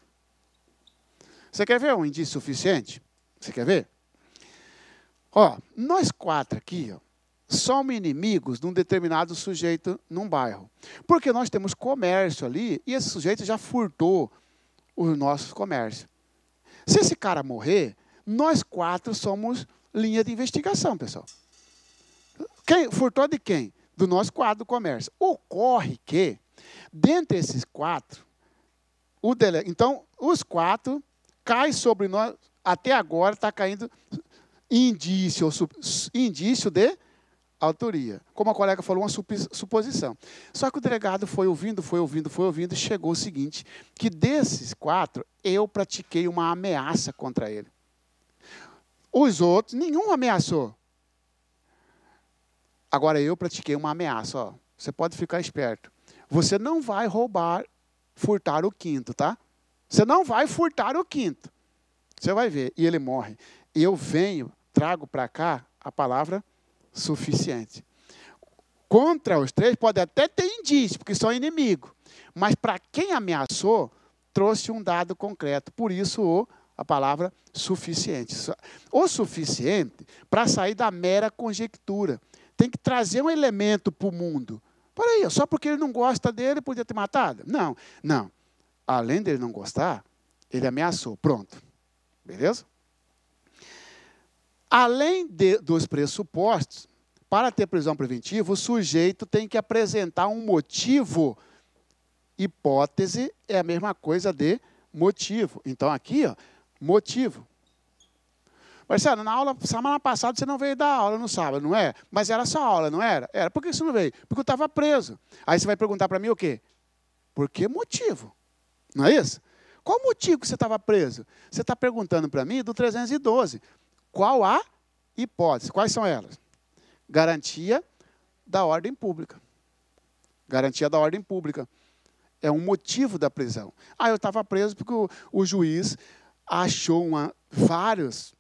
Você quer ver um indício suficiente? Você quer ver? Ó, nós quatro aqui, ó, somos inimigos de um determinado sujeito num bairro. Porque nós temos comércio ali e esse sujeito já furtou os nossos comércios. Se esse cara morrer, nós 4 somos linha de investigação, pessoal. Quem furtou de quem? Do nosso quadro do comércio. Ocorre que, dentre esses 4, então, os 4 caem sobre nós, até agora está caindo indício de autoria. Como a colega falou, uma suposição. Só que o delegado foi ouvindo, e chegou o seguinte, que desses 4, eu pratiquei uma ameaça contra ele. Os outros, nenhum ameaçou. Agora, eu pratiquei uma ameaça. Ó. Você pode ficar esperto. Você não vai furtar o 5º, tá? Você não vai furtar o 5º. Você vai ver. E ele morre. E eu trago para cá a palavra suficiente. Contra os 3 pode até ter indício, porque são inimigos. Mas para quem ameaçou, trouxe um dado concreto. Por isso, a palavra suficiente. O suficiente para sair da mera conjectura. Tem que trazer um elemento para o mundo. Peraí, só porque ele não gosta dele, podia ter matado? Não, não. Além dele não gostar, ele ameaçou. Pronto. Beleza? Além dos pressupostos, para ter prisão preventiva, o sujeito tem que apresentar um motivo. Hipótese é a mesma coisa de motivo. Então, aqui, ó, motivo. Marcelo, na aula, semana passada, você não veio dar aula no sábado, não é? Mas era só aula, não era? Era. Por que você não veio? Porque eu estava preso. Aí você vai perguntar para mim o quê? Por que motivo? Não é isso? Qual o motivo que você estava preso? Você está perguntando para mim do 312. Qual a hipótese? Quais são elas? Garantia da ordem pública. Garantia da ordem pública. É um motivo da prisão. Ah, eu estava preso porque o juiz achou vários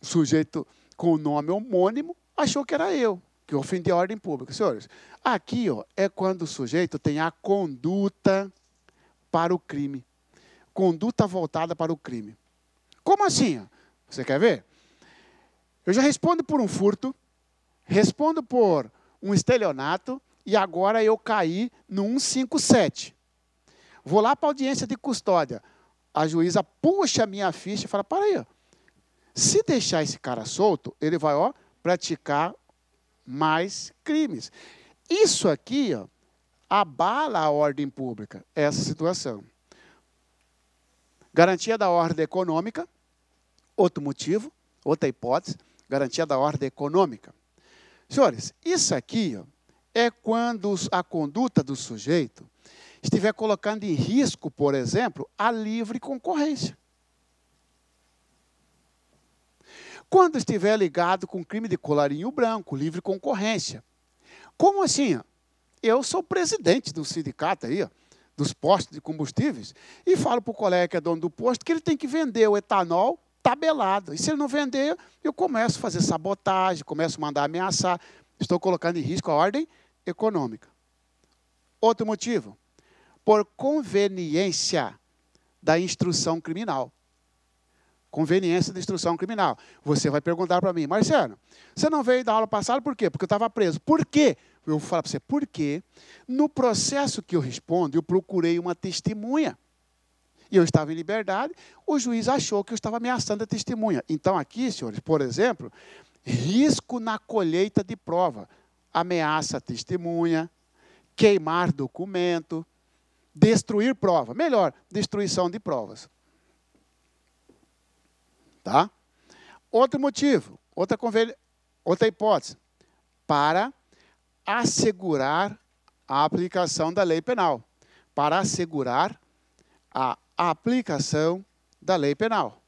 sujeitos com o nome homônimo, achou que era eu, que ofendi a ordem pública. Senhores, aqui ó, é quando o sujeito tem a conduta para o crime. Conduta voltada para o crime. Como assim? Você quer ver? Eu já respondo por um furto, respondo por um estelionato, e agora eu caí no 157. Vou lá para a audiência de custódia. A juíza puxa a minha ficha e fala, para aí, ó. Se deixar esse cara solto, ele vai praticar mais crimes. Isso aqui abala a ordem pública, essa situação. Garantia da ordem econômica, outro motivo, outra hipótese, garantia da ordem econômica. Senhores, isso aqui é quando a conduta do sujeito estiver colocando em risco, por exemplo, a livre concorrência. Quando estiver ligado com crime de colarinho branco, livre concorrência. Como assim? Eu sou presidente do sindicato aí, dos postos de combustíveis, e falo para o colega que é dono do posto que ele tem que vender o etanol tabelado. E se ele não vender, eu começo a fazer sabotagem, começo a mandar ameaçar. Estou colocando em risco a ordem econômica. Outro motivo, por conveniência da instrução criminal. Conveniência da instrução criminal. Você vai perguntar para mim, Marcelo, você não veio da aula passada por quê? Porque eu estava preso. Por quê? Eu vou falar para você, porque no processo que eu respondo, eu procurei uma testemunha. E eu estava em liberdade, o juiz achou que eu estava ameaçando a testemunha. Então aqui, senhores, por exemplo, risco na colheita de prova. Ameaça a testemunha, queimar documento, destruir prova. Melhor, destruição de provas. Tá? Outro motivo, outra hipótese, para assegurar a aplicação da lei penal. Para assegurar a aplicação da lei penal.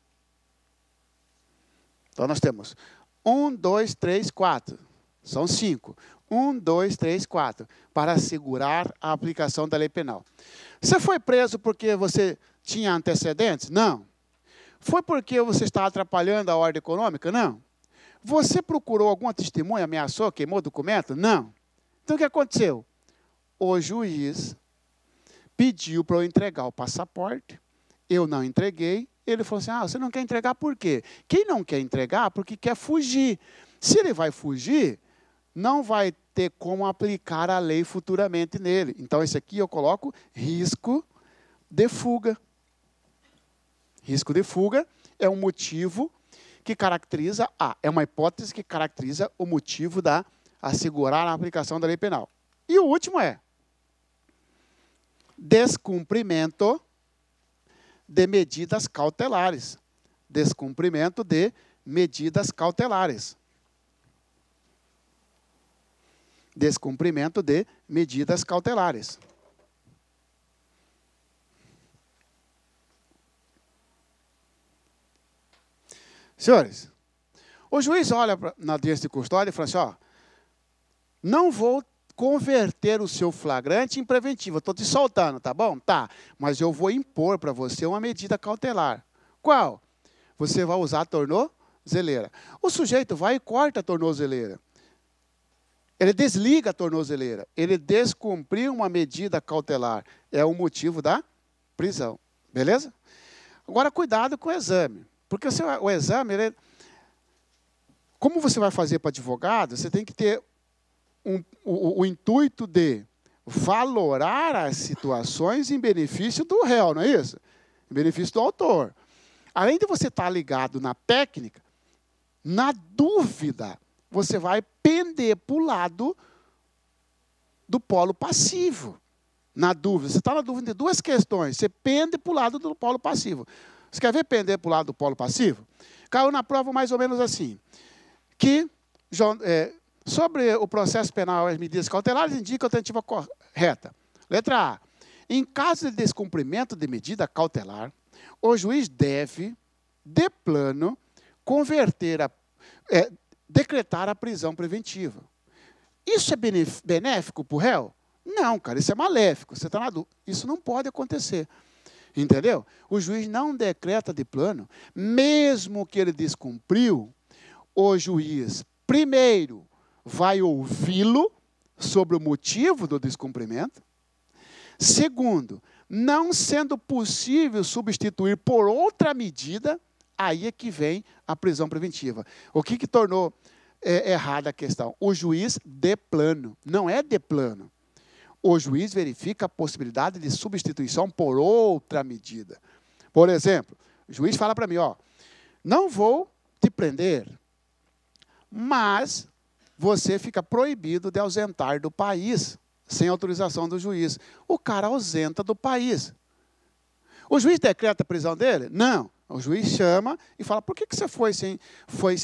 Então, nós temos 1, 2, 3, 4. São 5. 1, 2, 3, 4. Para assegurar a aplicação da lei penal. Você foi preso porque você tinha antecedentes? Não. Foi porque você está atrapalhando a ordem econômica? Não. Você procurou alguma testemunha, ameaçou, queimou documento? Não. Então, o que aconteceu? O juiz pediu para eu entregar o passaporte, eu não entreguei, ele falou assim, você não quer entregar por quê? Quem não quer entregar porque quer fugir. Se ele vai fugir, não vai ter como aplicar a lei futuramente nele. Então, esse aqui eu coloco risco de fuga. Risco de fuga é um motivo que caracteriza, é uma hipótese que caracteriza o motivo da assegurar a aplicação da lei penal. E o último é descumprimento de medidas cautelares. Descumprimento de medidas cautelares. Descumprimento de medidas cautelares. Senhores, o juiz olha na audiência de custódia e fala assim, ó, não vou converter o seu flagrante em preventivo, estou te soltando, tá bom? Tá, mas eu vou impor para você uma medida cautelar. Qual? Você vai usar a tornozeleira. O sujeito vai e corta a tornozeleira. Ele desliga a tornozeleira. Ele descumpriu uma medida cautelar. É o motivo da prisão. Beleza? Agora, cuidado com o exame. Porque o exame, como você vai fazer para advogado, você tem que ter o intuito de valorar as situações em benefício do réu, não é isso? Em benefício do autor. Além de você estar ligado na técnica, na dúvida, você vai pender para o lado do polo passivo. Na dúvida. Você está na dúvida de duas questões. Você pende para o lado do polo passivo. Você quer ver pender para o lado do polo passivo? Caiu na prova mais ou menos assim. Que sobre o processo penal e as medidas cautelares indica a alternativa correta. Letra A. Em caso de descumprimento de medida cautelar, o juiz deve, de plano, decretar a prisão preventiva. Isso é benéfico para o réu? Não, cara, isso é maléfico. Você está na dúvida. Isso não pode acontecer. Entendeu? O juiz não decreta de plano, mesmo que ele descumpriu, o juiz, primeiro, vai ouvi-lo sobre o motivo do descumprimento. Segundo, não sendo possível substituir por outra medida, aí é que vem a prisão preventiva. O que tornou errada a questão? O juiz de plano, não é de plano. O juiz verifica a possibilidade de substituição por outra medida. Por exemplo, o juiz fala para mim, ó, não vou te prender, mas você fica proibido de ausentar do país, sem autorização do juiz. O cara ausenta do país. O juiz decreta a prisão dele? Não. O juiz chama e fala, por que você foi sem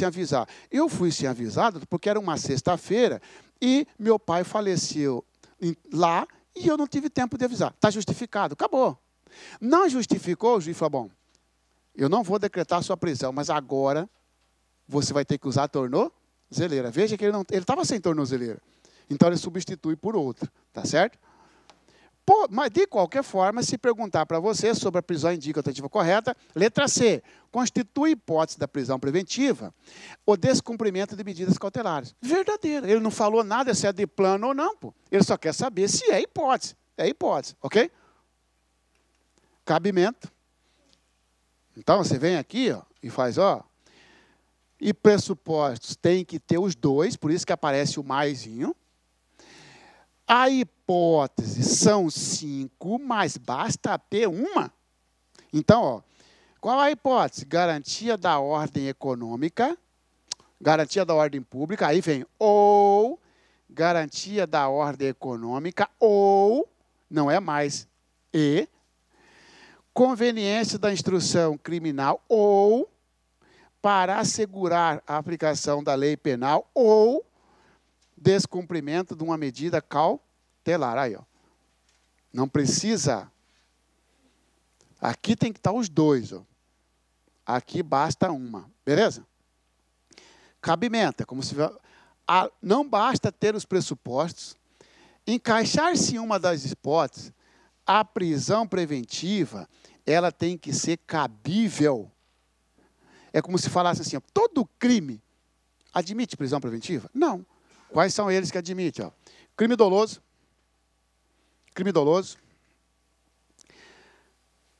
avisar? Eu fui sem avisado porque era uma sexta-feira e meu pai faleceu lá e eu não tive tempo de avisar. Está justificado, acabou. Não justificou, o juiz falou, bom, eu não vou decretar a sua prisão, mas agora você vai ter que usar a tornozeleira. Veja que ele estava sem tornozeleira. Então ele substitui por outra, tá certo? Mas, de qualquer forma, se perguntar para você sobre a prisão indica a alternativa correta, letra C, constitui hipótese da prisão preventiva o descumprimento de medidas cautelares. Verdadeiro. Ele não falou nada se é de plano ou não, pô. Ele só quer saber se é hipótese. É hipótese, ok? Cabimento. Então, você vem aqui, ó, e faz, ó, e pressupostos tem que ter os dois, por isso que aparece o maisinho. A hipótese são 5, mas basta ter uma. Então, ó, qual a hipótese? Garantia da ordem econômica, garantia da ordem pública, aí vem ou garantia da ordem econômica, ou, não é mais e, conveniência da instrução criminal, ou para assegurar a aplicação da lei penal, ou descumprimento de uma medida cautelar. Aí, ó. Não precisa. Aqui tem que estar os dois. Ó. Aqui basta uma. Beleza? Cabimento. É como se não basta ter os pressupostos. Encaixar-se em uma das hipóteses, a prisão preventiva, ela tem que ser cabível. É como se falasse assim, ó, todo crime admite prisão preventiva? Não. Quais são eles que admitem? Ó? Crime doloso,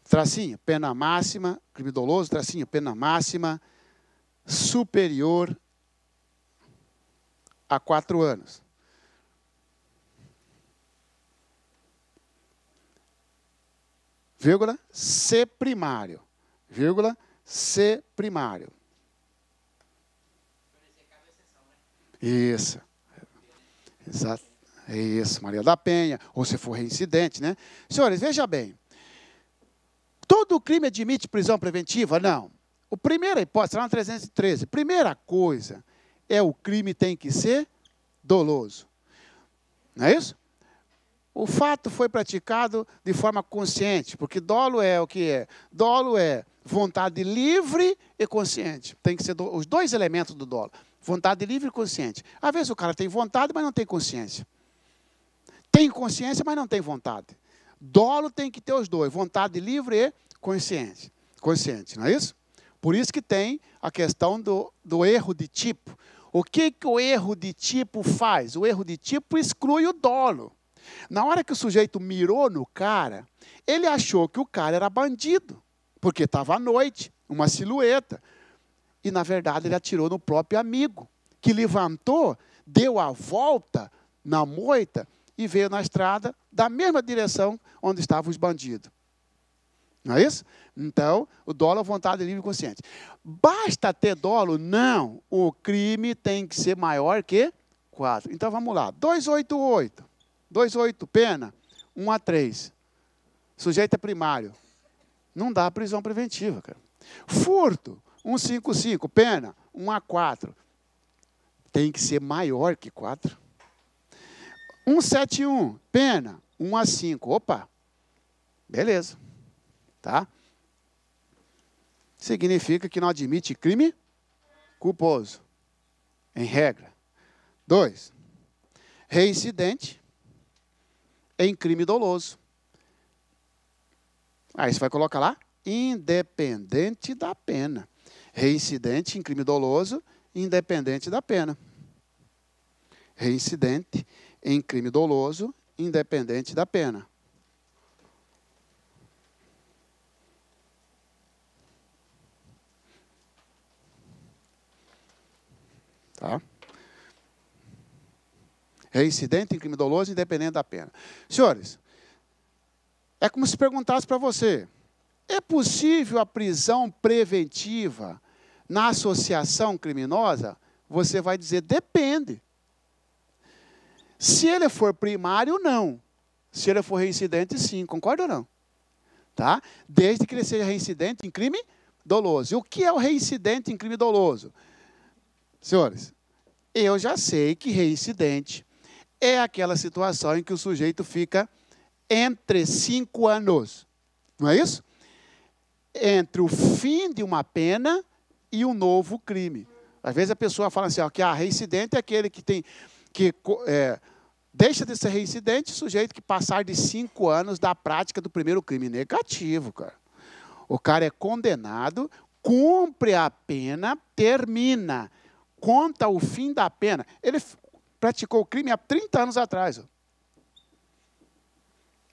tracinho, pena máxima, crime doloso, tracinho, pena máxima, superior a 4 anos. Vírgula, C primário. Vírgula, C primário. Isso. Exato. Isso, Maria da Penha. Ou se for reincidente, né? Senhores, veja bem. Todo crime admite prisão preventiva? Não. A primeira hipótese, lá no 313, primeira coisa é o crime tem que ser doloso. Não é isso? O fato foi praticado de forma consciente, porque dolo é o que é? Dolo é vontade livre e consciente. Tem que ser os dois elementos do dolo. Vontade livre e consciente. Às vezes o cara tem vontade, mas não tem consciência. Tem consciência, mas não tem vontade. Dolo tem que ter os dois, vontade livre e consciente. Consciente, não é isso? Por isso que tem a questão do erro de tipo. O que o erro de tipo faz? O erro de tipo exclui o dolo. Na hora que o sujeito mirou no cara, ele achou que o cara era bandido, porque estava à noite, uma silhueta. E, na verdade, ele atirou no próprio amigo, que levantou, deu a volta na moita e veio na estrada da mesma direção onde estavam os bandidos. Não é isso? Então, o dolo é vontade livre e consciente. Basta ter dolo? Não. O crime tem que ser maior que 4. Então, vamos lá. 288. 2,8, pena, 1 a 3. Sujeito é primário. Não dá prisão preventiva, cara. Furto, 155, pena, 1 a 4. Tem que ser maior que 4. 171, pena, 1 a 5. Opa, beleza. Tá? Significa que não admite crime culposo, em regra. 2, reincidente em crime doloso. Aí você vai colocar lá, independente da pena. Reincidente em crime doloso, independente da pena. Reincidente em crime doloso, independente da pena. Tá? Reincidente em crime doloso, independente da pena. Senhores, é como se perguntasse para você, é possível a prisão preventiva na associação criminosa? Você vai dizer, depende. Se ele for primário, não. Se ele for reincidente, sim. Concorda ou não? Tá? Desde que ele seja reincidente em crime doloso. E o que é o reincidente em crime doloso? Senhores, eu já sei que reincidente é aquela situação em que o sujeito fica entre 5 anos. Não é isso? Entre o fim de uma pena e um novo crime. Às vezes a pessoa fala assim, ó, que reincidente é aquele que tem deixa de ser reincidente o sujeito que passar de 5 anos da prática do primeiro crime. Negativo, cara. O cara é condenado, cumpre a pena, termina, conta o fim da pena. Ele praticou o crime há 30 anos atrás. Ó.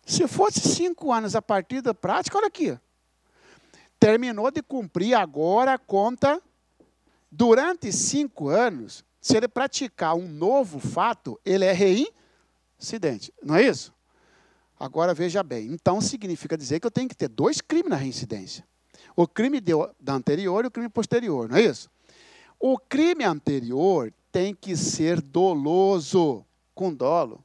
Se fosse 5 anos a partir da prática, olha aqui. Terminou de cumprir, agora conta. Durante 5 anos, se ele praticar um novo fato, ele é reincidente. Não é isso? Agora, veja bem. Então, significa dizer que eu tenho que ter 2 crimes na reincidência. O crime da anterior e o crime posterior. Não é isso? O crime anterior tem que ser doloso, com dolo.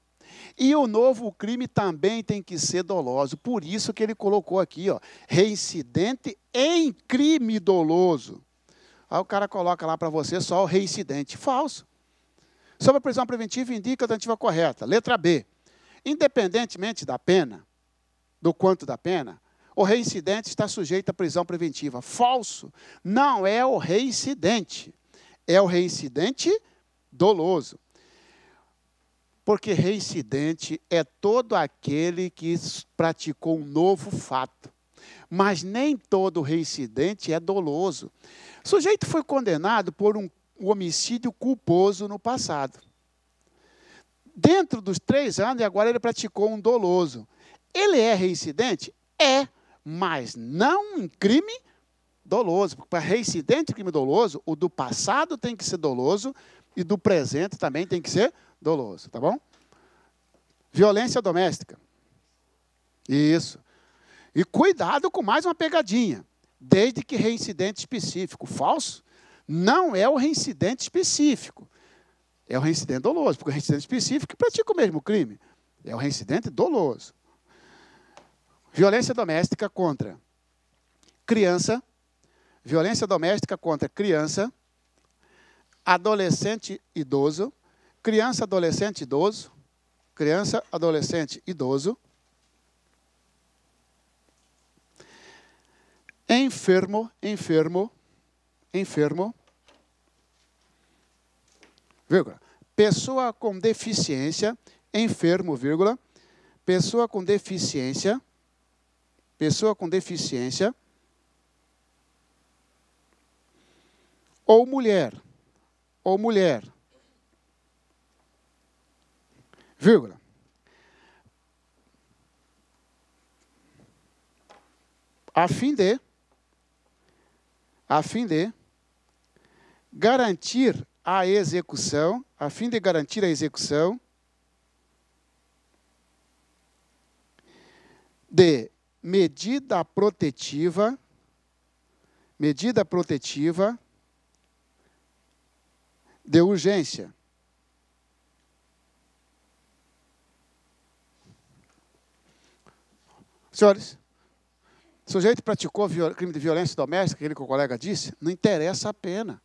E o novo crime também tem que ser doloso. Por isso que ele colocou aqui, ó, reincidente em crime doloso. Aí o cara coloca lá para você só o reincidente. Falso. Sobre a prisão preventiva, indica a alternativa correta. Letra B. Independentemente da pena, do quanto da pena, o reincidente está sujeito à prisão preventiva. Falso. Não é o reincidente. É o reincidente doloso. Porque reincidente é todo aquele que praticou um novo fato. Mas nem todo reincidente é doloso. O sujeito foi condenado por um homicídio culposo no passado. Dentro dos 3 anos, e agora ele praticou um doloso. Ele é reincidente? É, mas não em crime doloso. Porque para reincidente em crime doloso, o do passado tem que ser doloso e do presente também tem que ser doloso, tá bom? Violência doméstica. Isso. E cuidado com mais uma pegadinha. Desde que reincidente específico. Falso não é o reincidente específico. É o reincidente doloso, porque o reincidente específico pratica o mesmo crime. É o reincidente doloso. Violência doméstica contra criança. Violência doméstica contra criança, adolescente, idoso. Criança, adolescente, idoso. Criança, adolescente, idoso. Enfermo, vírgula. Pessoa com deficiência, enfermo, vírgula. Pessoa com deficiência, ou mulher, vírgula. A fim de garantir a execução, de medida protetiva de urgência. Senhores, o sujeito praticou crime de violência doméstica, aquele que o colega disse, não interessa a pena.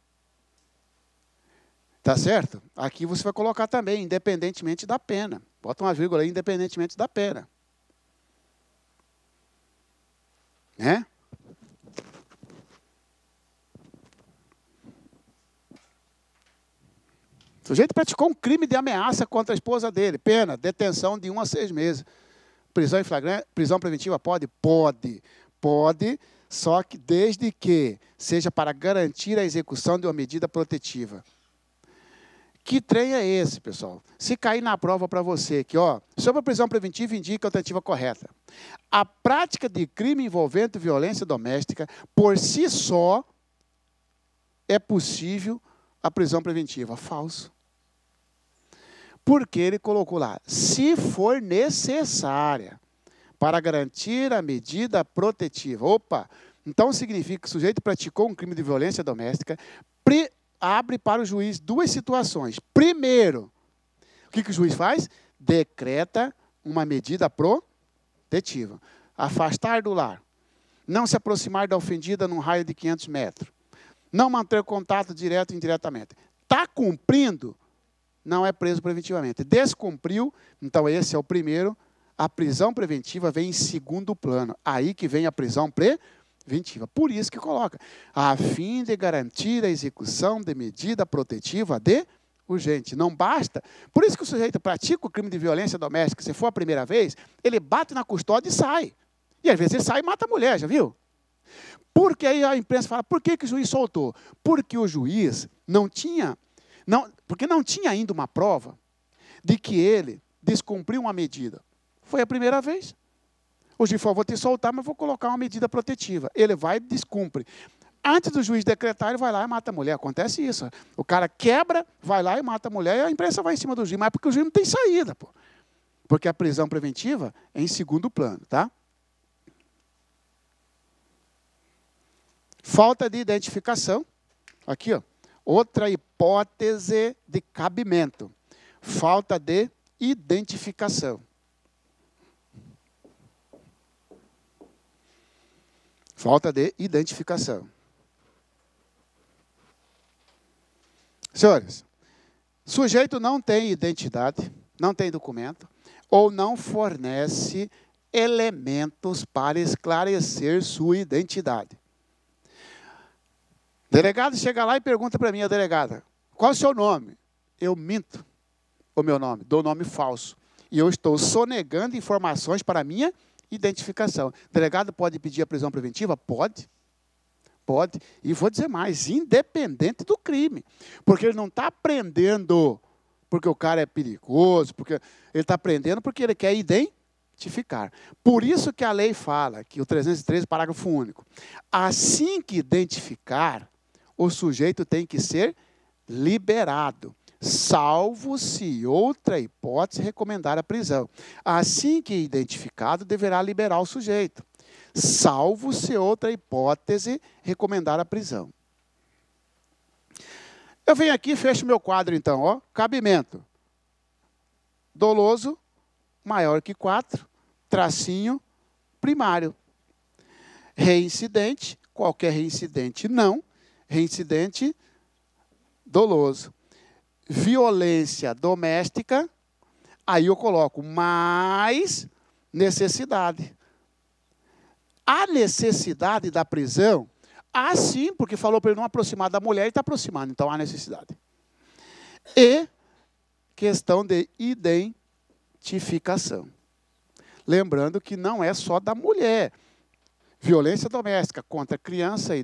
Tá certo? Aqui você vai colocar também, independentemente da pena. Bota uma vírgula aí, independentemente da pena. Né? O sujeito praticou um crime de ameaça contra a esposa dele. Pena, detenção de 1 a 6 meses. Prisão em flagrante, prisão preventiva pode? Pode, só que desde que seja para garantir a execução de uma medida protetiva. Que trem é esse, pessoal? Se cair na prova para você que, sobre a prisão preventiva indica a tentativa correta. A prática de crime envolvendo violência doméstica, por si só, é possível a prisão preventiva. Falso. Porque ele colocou lá, se for necessária, para garantir a medida protetiva. Opa! Então significa que o sujeito praticou um crime de violência doméstica, abre para o juiz 2 situações. Primeiro, o que o juiz faz? Decreta uma medida protetiva. Afastar do lar. Não se aproximar da ofendida num raio de 500 metros. Não manter contato direto e indiretamente. Está cumprindo? Não é preso preventivamente. Descumpriu, então esse é o primeiro. A prisão preventiva vem em segundo plano. Aí que vem a prisão preventiva. Por isso que coloca. A fim de garantir a execução de medida protetiva de urgente. Não basta. Por isso que o sujeito pratica o crime de violência doméstica. Se for a primeira vez, ele bate na custódia e sai. E às vezes ele sai e mata a mulher, já viu? Porque aí a imprensa fala, por que o juiz soltou? Porque o juiz porque não tinha ainda uma prova de que ele descumpriu uma medida. Foi a primeira vez. O juiz falou, vou te soltar, mas vou colocar uma medida protetiva. Ele vai e descumpre. Antes do juiz decretar, ele vai lá e mata a mulher. Acontece isso. O cara quebra, vai lá e mata a mulher, e a imprensa vai em cima do juiz. Mas é porque o juiz não tem saída, pô. Porque a prisão preventiva é em segundo plano, tá? Falta de identificação. Aqui, outra hipótese de cabimento. Falta de identificação. Falta de identificação. Senhores, sujeito não tem identidade, não tem documento, ou não fornece elementos para esclarecer sua identidade. O delegado chega lá e pergunta para mim, a delegada, qual é o seu nome? Eu minto o meu nome, dou nome falso. E eu estou sonegando informações para a minha identificação. O delegado pode pedir a prisão preventiva? Pode. Pode. E vou dizer mais, independente do crime. Porque ele não está prendendo porque o cara é perigoso, porque ele está prendendo porque ele quer identificar. Por isso que a lei fala, que o 313, parágrafo único, assim que identificar, o sujeito tem que ser liberado. salvo se outra hipótese recomendar a prisão. Assim que identificado, deverá liberar o sujeito, salvo se outra hipótese recomendar a prisão. Eu venho aqui e fecho meu quadro, então, ó, cabimento. Doloso, maior que 4, tracinho, primário. Reincidente, qualquer reincidente não, reincidente doloso. Violência doméstica, aí eu coloco mais necessidade. A necessidade da prisão, sim, porque falou para ele não aproximar da mulher e está aproximando, então há necessidade. E questão de identificação. Lembrando que não é só da mulher. Violência doméstica contra criança,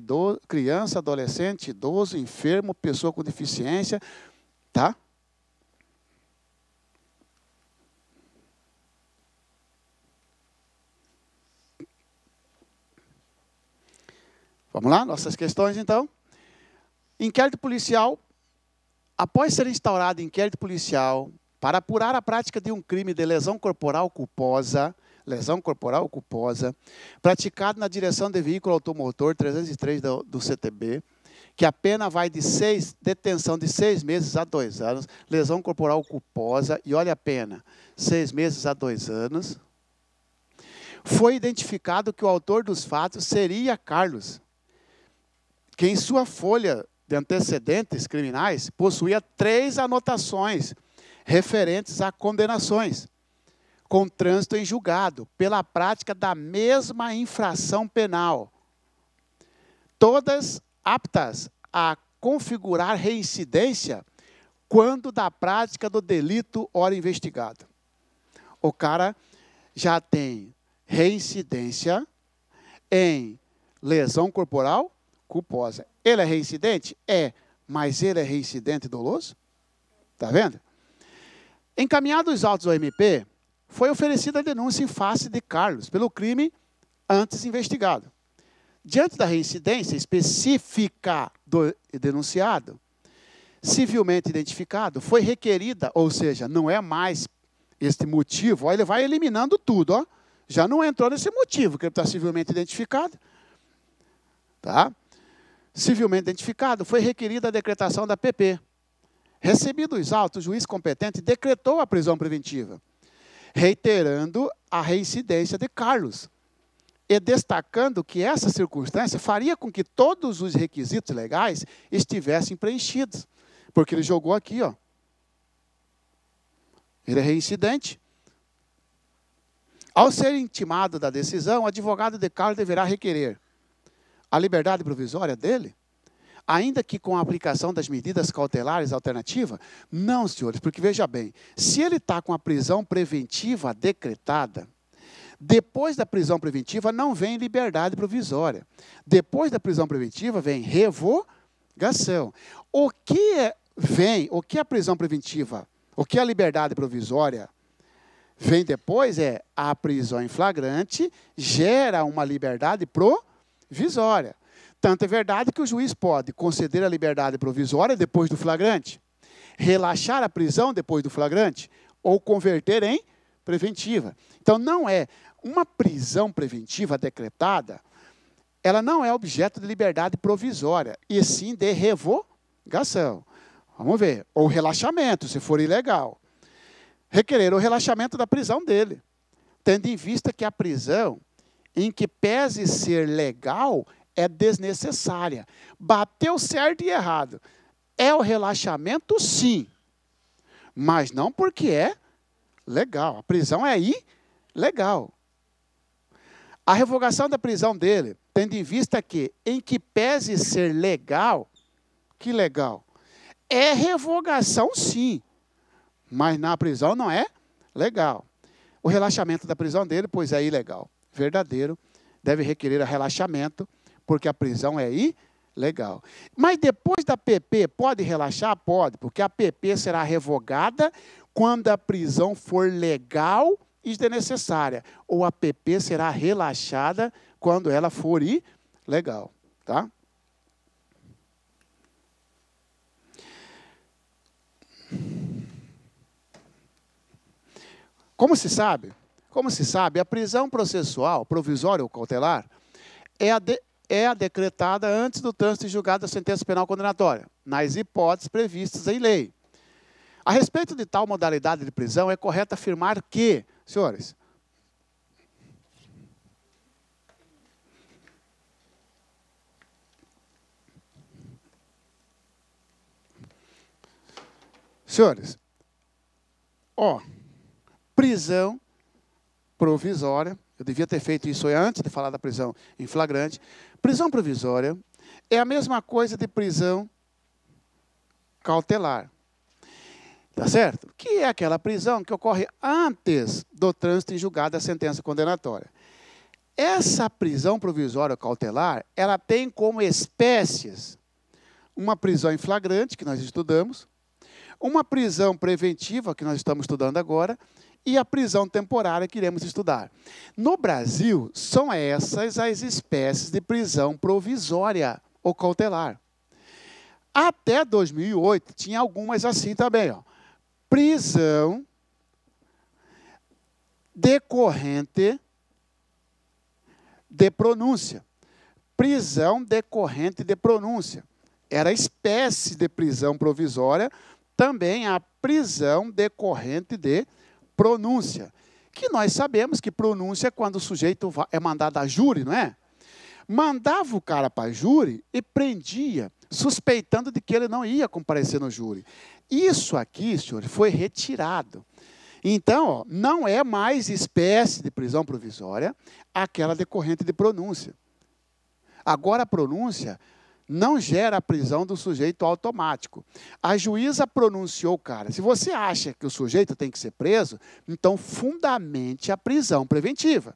adolescente, idoso, enfermo, pessoa com deficiência, tá? Vamos lá, nossas questões então. Inquérito policial. Após ser instaurado inquérito policial para apurar a prática de um crime de lesão corporal culposa, praticado na direção de veículo automotor 303 do CTB, que a pena vai de detenção de 6 meses a 2 anos, lesão corporal culposa, e olha a pena, 6 meses a 2 anos, foi identificado que o autor dos fatos seria Carlos, que em sua folha de antecedentes criminais possuía 3 anotações referentes a condenações com trânsito em julgado pela prática da mesma infração penal, todas aptas a configurar reincidência quando da prática do delito ora investigado. O cara já tem reincidência em lesão corporal culposa. Ele é reincidente? É, mas ele é reincidente doloso? Está vendo? Encaminhados os autos ao MP, foi oferecida a denúncia em face de Carlos pelo crime antes investigado. Diante da reincidência específica do denunciado, civilmente identificado, foi requerida, ou seja, não é mais este motivo, ó, ele vai eliminando tudo, ó, já não entrou nesse motivo, que ele está civilmente identificado. Tá? Civilmente identificado, foi requerida a decretação da PP. Recebido os autos, o juiz competente decretou a prisão preventiva, reiterando a reincidência de Carlos e destacando que essa circunstância faria com que todos os requisitos legais estivessem preenchidos. Porque ele jogou aqui, ó. Ele é reincidente. Ao ser intimado da decisão, o advogado de Carlos deverá requerer a liberdade provisória dele, ainda que com a aplicação das medidas cautelares alternativas? Não, senhores, porque veja bem, se ele está com a prisão preventiva decretada, depois da prisão preventiva não vem liberdade provisória. Depois da prisão preventiva vem revogação. O que a prisão preventiva, o que a liberdade provisória vem depois é a prisão em flagrante, gera uma liberdade provisória. Tanto é verdade que o juiz pode conceder a liberdade provisória depois do flagrante, relaxar a prisão depois do flagrante, ou converter em preventiva. Então, não é uma prisão preventiva decretada, ela não é objeto de liberdade provisória, e sim de revogação. Vamos ver. Ou relaxamento, se for ilegal. Requerer o relaxamento da prisão dele, tendo em vista que a prisão, em que pese ser legal, é desnecessária. Bateu certo e errado. É o relaxamento, sim, mas não porque é legal. A prisão é ilegal. A revogação da prisão dele, tendo em vista que, em que pese ser legal, que legal? É revogação, sim, mas na prisão não é legal. O relaxamento da prisão dele, pois é ilegal. Verdadeiro, deve requerer relaxamento, porque a prisão é ilegal. Mas depois da PP, pode relaxar? Pode, porque a PP será revogada quando a prisão for legal e desnecessária. Ou a PP será relaxada quando ela for ilegal. Tá? Como se sabe, a prisão processual, provisória ou cautelar, é a decretada antes do trânsito em julgado da sentença penal condenatória, nas hipóteses previstas em lei. A respeito de tal modalidade de prisão, é correto afirmar que, senhores, prisão provisória, eu devia ter feito isso antes de falar da prisão em flagrante. Prisão provisória é a mesma coisa de prisão cautelar. Tá certo? Que é aquela prisão que ocorre antes do trânsito em julgado da sentença condenatória. Essa prisão provisória ou cautelar, ela tem como espécies uma prisão em flagrante, que nós estudamos, uma prisão preventiva, que nós estamos estudando agora, e a prisão temporária que iremos estudar. No Brasil, são essas as espécies de prisão provisória ou cautelar. Até 2008, tinha algumas assim também. Ó. Prisão decorrente de pronúncia. Prisão decorrente de pronúncia. Era a espécie de prisão provisória, também a prisão decorrente de pronúncia, que nós sabemos que pronúncia é quando o sujeito é mandado a júri, não é? Mandava o cara para júri e prendia, suspeitando de que ele não ia comparecer no júri. Isso aqui, senhor, foi retirado. Então, ó, não é mais espécie de prisão provisória aquela decorrente de pronúncia. Agora, a pronúncia não gera a prisão do sujeito automático. A juíza pronunciou, cara, se você acha que o sujeito tem que ser preso, então fundamente a prisão preventiva.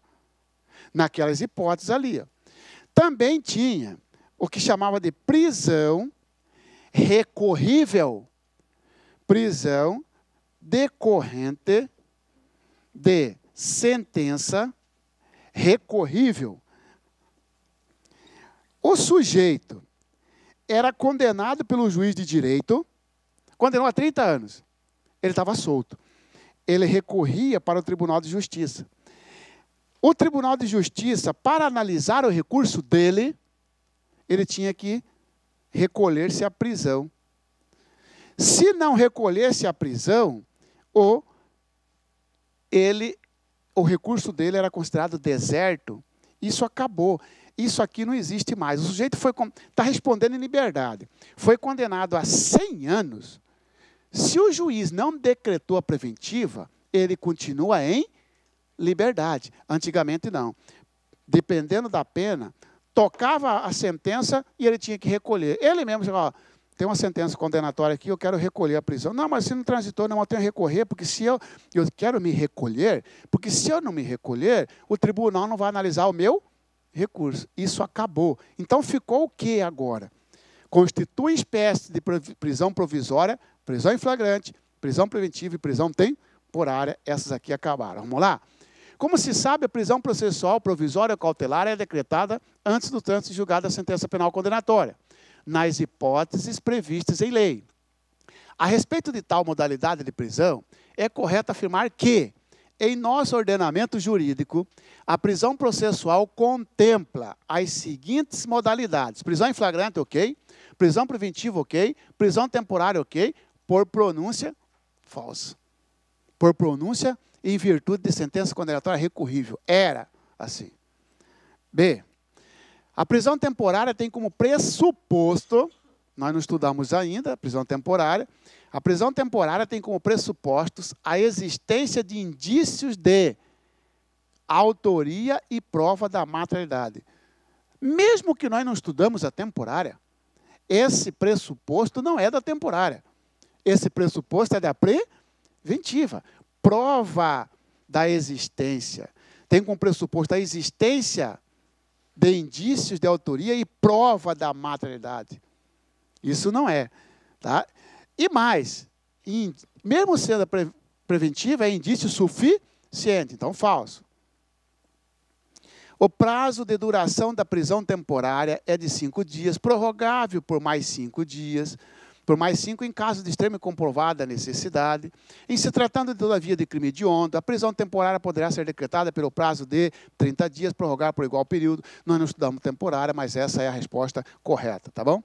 Naquelas hipóteses ali. Ó. Também tinha o que chamava de prisão recorrível. Prisão decorrente de sentença recorrível. O sujeito era condenado pelo juiz de direito, condenou a 30 anos. Ele estava solto. Ele recorria para o Tribunal de Justiça. O Tribunal de Justiça, para analisar o recurso dele, ele tinha que recolher-se à prisão. Se não recolhesse à prisão, o recurso dele era considerado deserto. Isso acabou. Isso aqui não existe mais. O sujeito está respondendo em liberdade. Foi condenado a 100 anos. Se o juiz não decretou a preventiva, ele continua em liberdade. Antigamente, não. Dependendo da pena, tocava a sentença e ele tinha que recolher. Ele mesmo falava, tem uma sentença condenatória aqui, eu quero recolher a prisão. Não, mas se não transitou, não, eu tenho que recorrer, porque se eu quero me recolher, porque se eu não me recolher, o tribunal não vai analisar o meu recurso. Isso acabou. Então, ficou o que agora? Constitui espécie de prisão provisória, prisão em flagrante, prisão preventiva e prisão temporária. Essas aqui acabaram. Vamos lá? Como se sabe, a prisão processual provisória ou cautelar é decretada antes do trânsito julgado da sentença penal condenatória, nas hipóteses previstas em lei. A respeito de tal modalidade de prisão, é correto afirmar que, em nosso ordenamento jurídico, a prisão processual contempla as seguintes modalidades. Prisão em flagrante, ok. Prisão preventiva, ok. Prisão temporária, ok. Por pronúncia falsa. Por pronúncia em virtude de sentença condenatória recorrível. Era assim. B. A prisão temporária tem como pressuposto, nós não estudamos ainda, a prisão temporária. A prisão temporária tem como pressupostos a existência de indícios de autoria e prova da materialidade. Mesmo que nós não estudamos a temporária, esse pressuposto não é da temporária. Esse pressuposto é da preventiva. Prova da existência. Tem como pressuposto a existência de indícios de autoria e prova da materialidade. Isso não é. Tá? E mais, mesmo sendo preventiva, é indício suficiente, então falso. O prazo de duração da prisão temporária é de 5 dias, prorrogável por mais 5 dias. por mais 5 em caso de extrema e comprovada necessidade. Em se tratando, todavia, de crime hediondo, a prisão temporária poderá ser decretada pelo prazo de 30 dias, prorrogar por igual período. Nós não estudamos temporária, mas essa é a resposta correta, tá bom?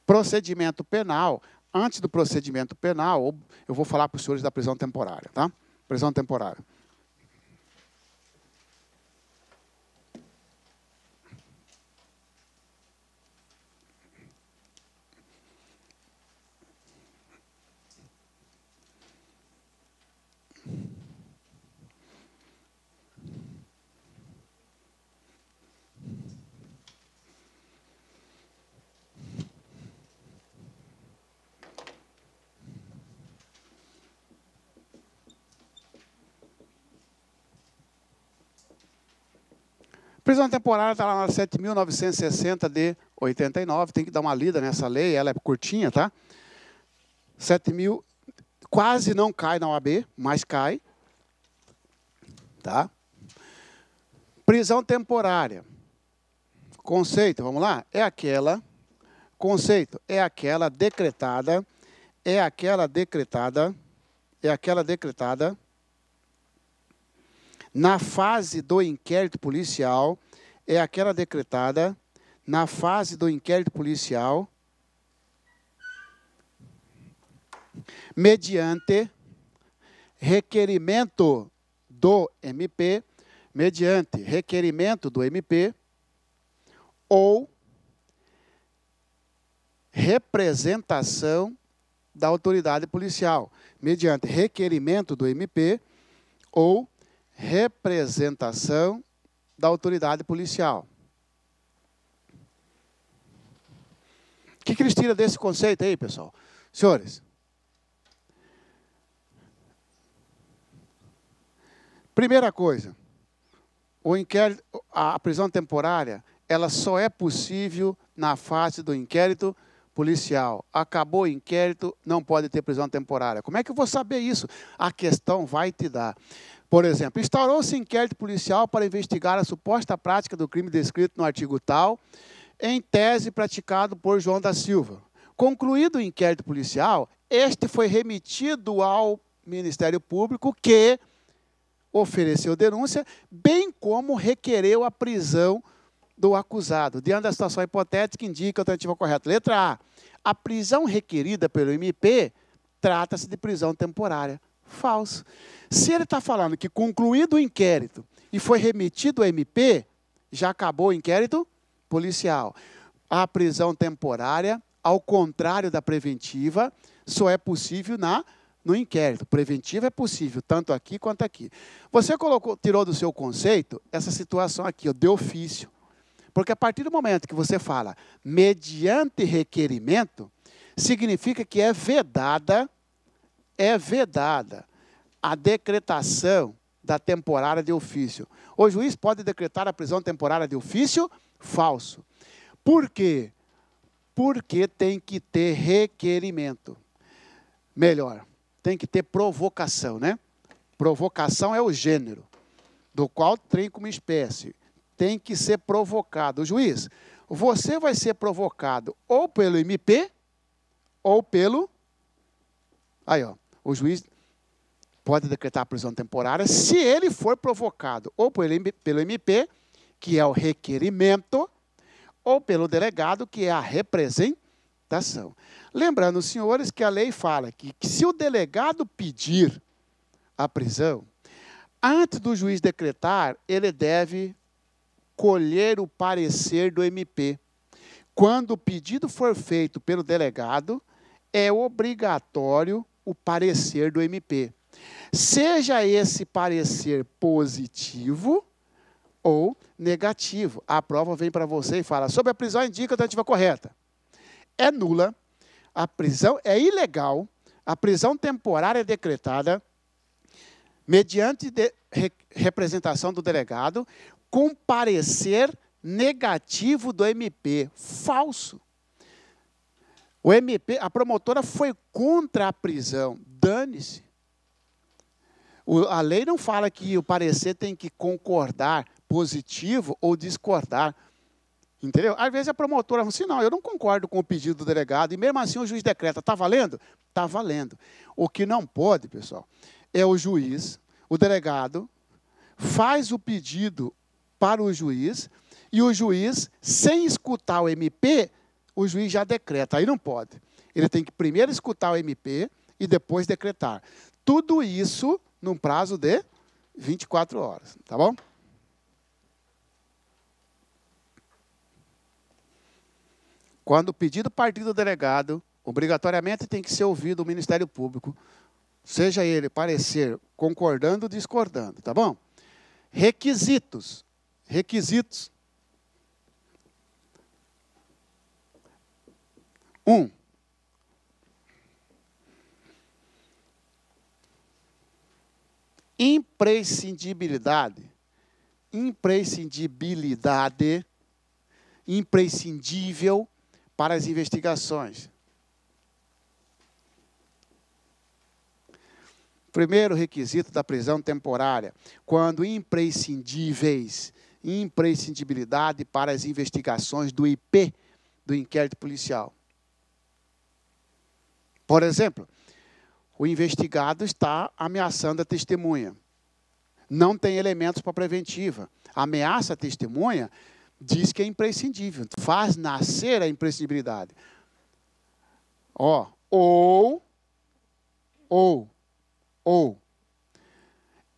Procedimento penal. Antes do procedimento penal, eu vou falar para os senhores da prisão temporária, tá? Prisão temporária. Prisão temporária está lá na 7.960 de 89, tem que dar uma lida nessa lei, ela é curtinha, tá? 7.000, quase não cai na OAB, mas cai. Tá? Prisão temporária. Conceito, vamos lá? É aquela, conceito, é aquela decretada na fase do inquérito policial, é aquela decretada na fase do inquérito policial, mediante requerimento do MP, ou representação da autoridade policial, mediante requerimento do MP ou representação da autoridade policial. O que eles tiram desse conceito aí, pessoal? Senhores, primeira coisa, o inquérito, a prisão temporária, ela só é possível na fase do inquérito policial. Acabou o inquérito, não pode ter prisão temporária. Como é que eu vou saber isso? A questão vai te dar. Por exemplo, instaurou-se inquérito policial para investigar a suposta prática do crime descrito no artigo tal, em tese praticado por João da Silva. Concluído o inquérito policial, este foi remetido ao Ministério Público, que ofereceu denúncia, bem como requereu a prisão do acusado. Diante da situação hipotética, indica a alternativa correta. Letra A. A prisão requerida pelo MP trata-se de prisão temporária. Falso. Se ele está falando que concluído o inquérito e foi remetido ao MP, já acabou o inquérito policial. A prisão temporária, ao contrário da preventiva, só é possível no inquérito. Preventiva é possível, tanto aqui quanto aqui. Você tirou do seu conceito essa situação aqui, ó, de ofício. Porque a partir do momento que você fala mediante requerimento, significa que é vedada a decretação da temporária de ofício. O juiz pode decretar a prisão temporária de ofício? Falso. Por quê? Porque tem que ter requerimento. Melhor, tem que ter provocação, né? Provocação é o gênero, do qual tem como espécie. Tem que ser provocado. O juiz, você vai ser provocado ou pelo MP, ou pelo... Aí, ó, o juiz pode decretar a prisão temporária se ele for provocado ou pelo MP, que é o requerimento, ou pelo delegado, que é a representação. Lembrando, senhores, que a lei fala que se o delegado pedir a prisão, antes do juiz decretar, ele deve colher o parecer do MP. Quando o pedido for feito pelo delegado, é obrigatório o parecer do MP. Seja esse parecer positivo ou negativo. A prova vem para você e fala, sobre a prisão indica a alternativa correta. É nula, a prisão é ilegal, a prisão temporária é decretada mediante representação do delegado com parecer negativo do MP. Falso. O MP, a promotora foi contra a prisão. Dane-se. A lei não fala que o parecer tem que concordar positivo ou discordar. Entendeu? Às vezes a promotora fala assim, não, eu não concordo com o pedido do delegado, e mesmo assim o juiz decreta, está valendo? Está valendo. O que não pode, pessoal, é o juiz, o delegado, faz o pedido para o juiz, e o juiz, sem escutar o MP, o juiz já decreta. Aí não pode. Ele tem que primeiro escutar o MP e depois decretar. Tudo isso num prazo de 24 horas, tá bom? Quando o pedido partir do delegado, obrigatoriamente tem que ser ouvido o Ministério Público, seja ele parecer concordando ou discordando, tá bom? Requisitos. Requisitos. 1. Imprescindibilidade. Imprescindibilidade. Imprescindível para as investigações. Primeiro requisito da prisão temporária, quando imprescindíveis, imprescindibilidade para as investigações do IP, do inquérito policial. Por exemplo, o investigado está ameaçando a testemunha. Não tem elementos para preventiva. Ameaça a testemunha, diz que é imprescindível. Faz nascer a imprescindibilidade. Ó, ou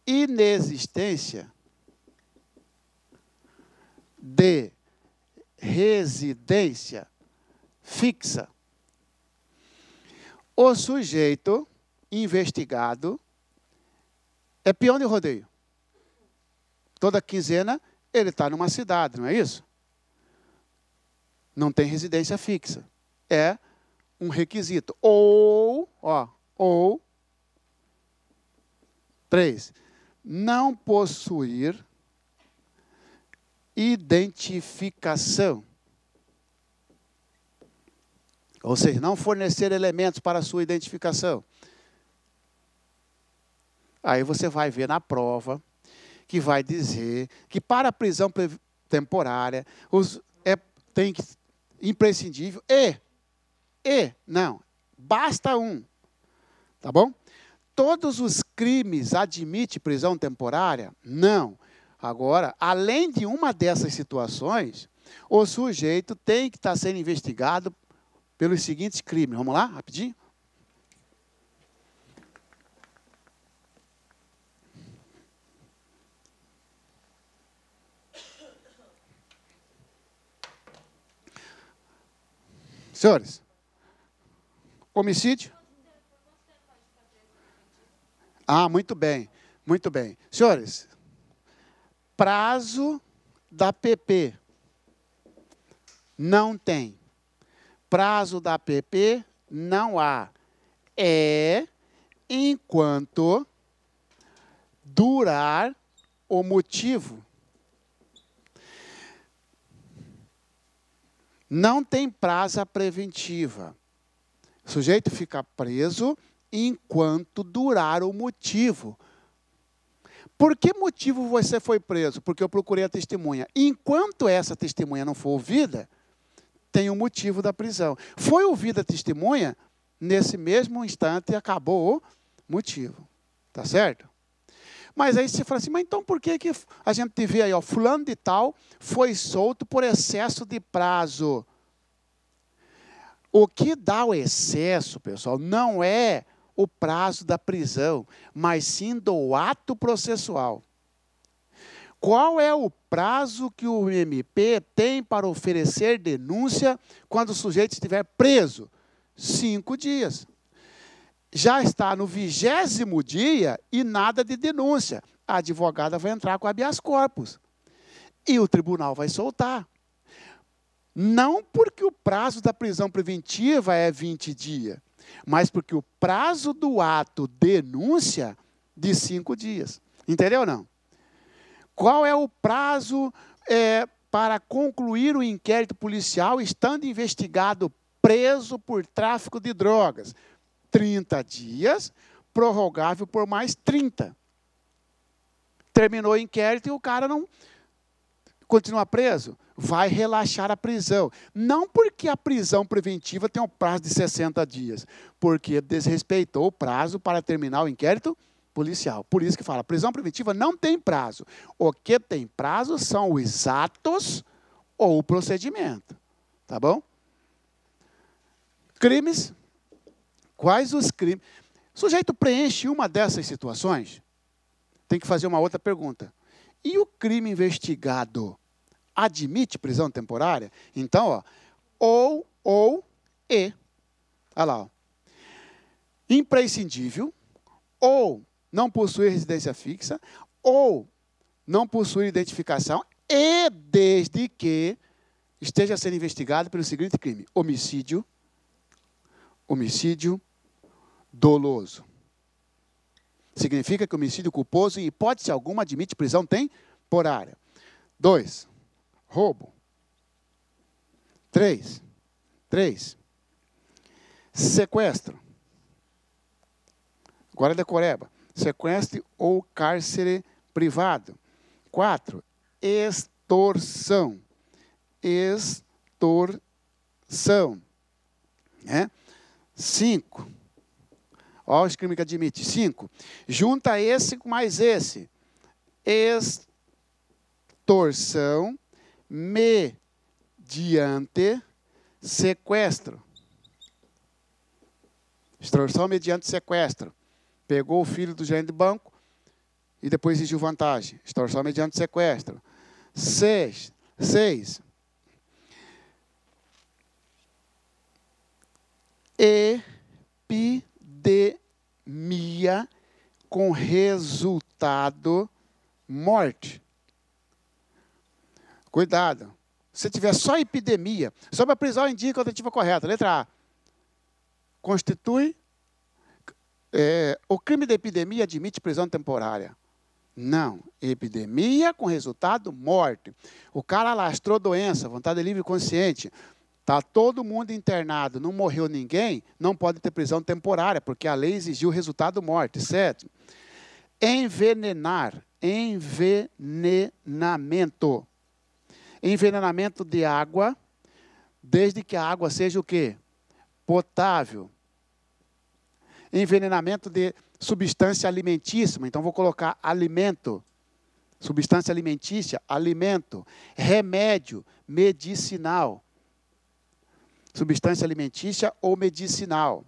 inexistência de residência fixa. O sujeito investigado é peão de rodeio. Toda quinzena ele está numa cidade, não é isso? Não tem residência fixa. É um requisito. Ou 3, não possuir identificação. Ou seja, não fornecer elementos para a sua identificação. Aí você vai ver na prova que vai dizer que para a prisão temporária tem que imprescindível não, basta um. Tá bom? Todos os crimes admitem prisão temporária? Não. Agora, além de uma dessas situações, o sujeito tem que estar sendo investigado pelos seguintes crimes. Vamos lá, rapidinho? Senhores, homicídio? Ah, muito bem, muito bem. Senhores, prazo da PP não tem. Prazo da PP não há. É enquanto durar o motivo. Não tem prazo preventiva. O sujeito fica preso enquanto durar o motivo. Por que motivo você foi preso? Porque eu procurei a testemunha. Enquanto essa testemunha não for ouvida, tem o motivo da prisão. Foi ouvida a testemunha, nesse mesmo instante acabou o motivo. Tá certo? Mas aí você fala assim, mas então por que a gente vê aí, ó, fulano de tal foi solto por excesso de prazo? O que dá o excesso, pessoal, não é o prazo da prisão, mas sim do ato processual. Qual é o prazo que o MP tem para oferecer denúncia quando o sujeito estiver preso? 5 dias. Já está no 20º dia e nada de denúncia. A advogada vai entrar com habeas corpus. E o tribunal vai soltar. Não porque o prazo da prisão preventiva é 20 dias, mas porque o prazo do ato denúncia de 5 dias. Entendeu ou não? Qual é o prazo para concluir o inquérito policial estando investigado preso por tráfico de drogas? 30 dias, prorrogável por mais 30. Terminou o inquérito e o cara Continua preso? Vai relaxar a prisão. Não porque a prisão preventiva tem um prazo de 60 dias, porque desrespeitou o prazo para terminar o inquérito policial. Por isso que fala, prisão preventiva não tem prazo. O que tem prazo são os atos ou o procedimento. Tá bom? Crimes. Quais os crimes? O sujeito preenche uma dessas situações, tem que fazer uma outra pergunta. E o crime investigado admite prisão temporária? Então, ó, ou e. Olha lá, ó. Imprescindível, ou não possui residência fixa, ou não possui identificação, e desde que esteja sendo investigado pelo seguinte crime: homicídio doloso. Significa que o homicídio culposo, em hipótese alguma, admite prisão temporária. 2. Roubo. 3. Sequestro. Agora é decoreba. Sequestro ou cárcere privado. 4. Extorsão. Né? 5. Olha os crimes que admite. 5. Junta esse com mais esse. Extorsão mediante sequestro. Extorsão mediante sequestro. Pegou o filho do gerente de banco e depois exigiu vantagem. Extorsão mediante sequestro. 6. Epidemia com resultado morte. Cuidado. Se tiver só epidemia, sobre a prisão indica a alternativa correta. Letra A. Constitui. O crime de epidemia admite prisão temporária. Não. Epidemia com resultado morte. O cara alastrou doença, vontade livre e consciente. Está todo mundo internado, não morreu ninguém, não pode ter prisão temporária, porque a lei exigiu o resultado morte. 7. Envenenar. Envenenamento. Envenenamento de água, desde que a água seja o quê? Potável. Envenenamento de substância alimentícia. Então, vou colocar alimento. Substância alimentícia, alimento. Remédio, medicinal. Substância alimentícia ou medicinal.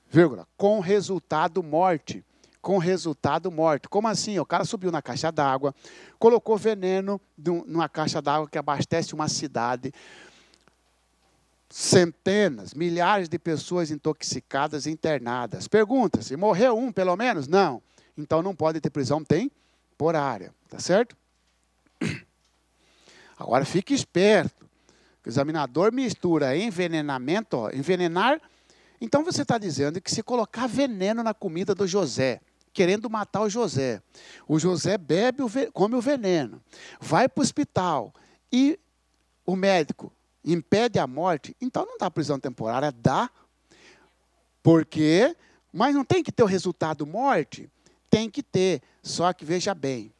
Vírgula. Com resultado morte. Com resultado morte. Como assim? O cara subiu na caixa d'água, colocou veneno numa caixa d'água que abastece uma cidade. Centenas, milhares de pessoas intoxicadas e internadas. Pergunta, se morreu um pelo menos? Não. Então não pode ter prisão temporária. Tá certo? Agora fique esperto. O examinador mistura envenenamento, ó, envenenar. Então você está dizendo que se colocar veneno na comida do José, querendo matar o José bebe, come o veneno, vai para o hospital e o médico impede a morte, então não dá prisão temporária, dá. Por quê? Mas não tem que ter o resultado morte? Tem que ter, só que veja bem,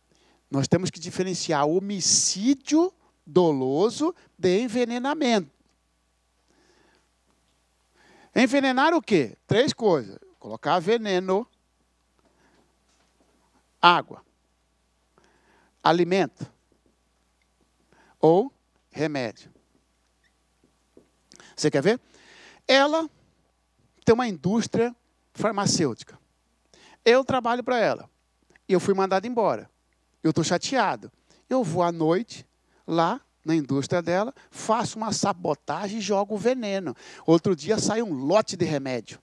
nós temos que diferenciar homicídio doloso de envenenamento. Envenenar o quê? 3 coisas. Colocar veneno, água, alimento ou remédio. Você quer ver? Ela tem uma indústria farmacêutica. Eu trabalho para ela. Eu fui mandado embora. Eu estou chateado. Eu vou à noite lá na indústria dela, faço uma sabotagem e jogo veneno. Outro dia sai um lote de remédio.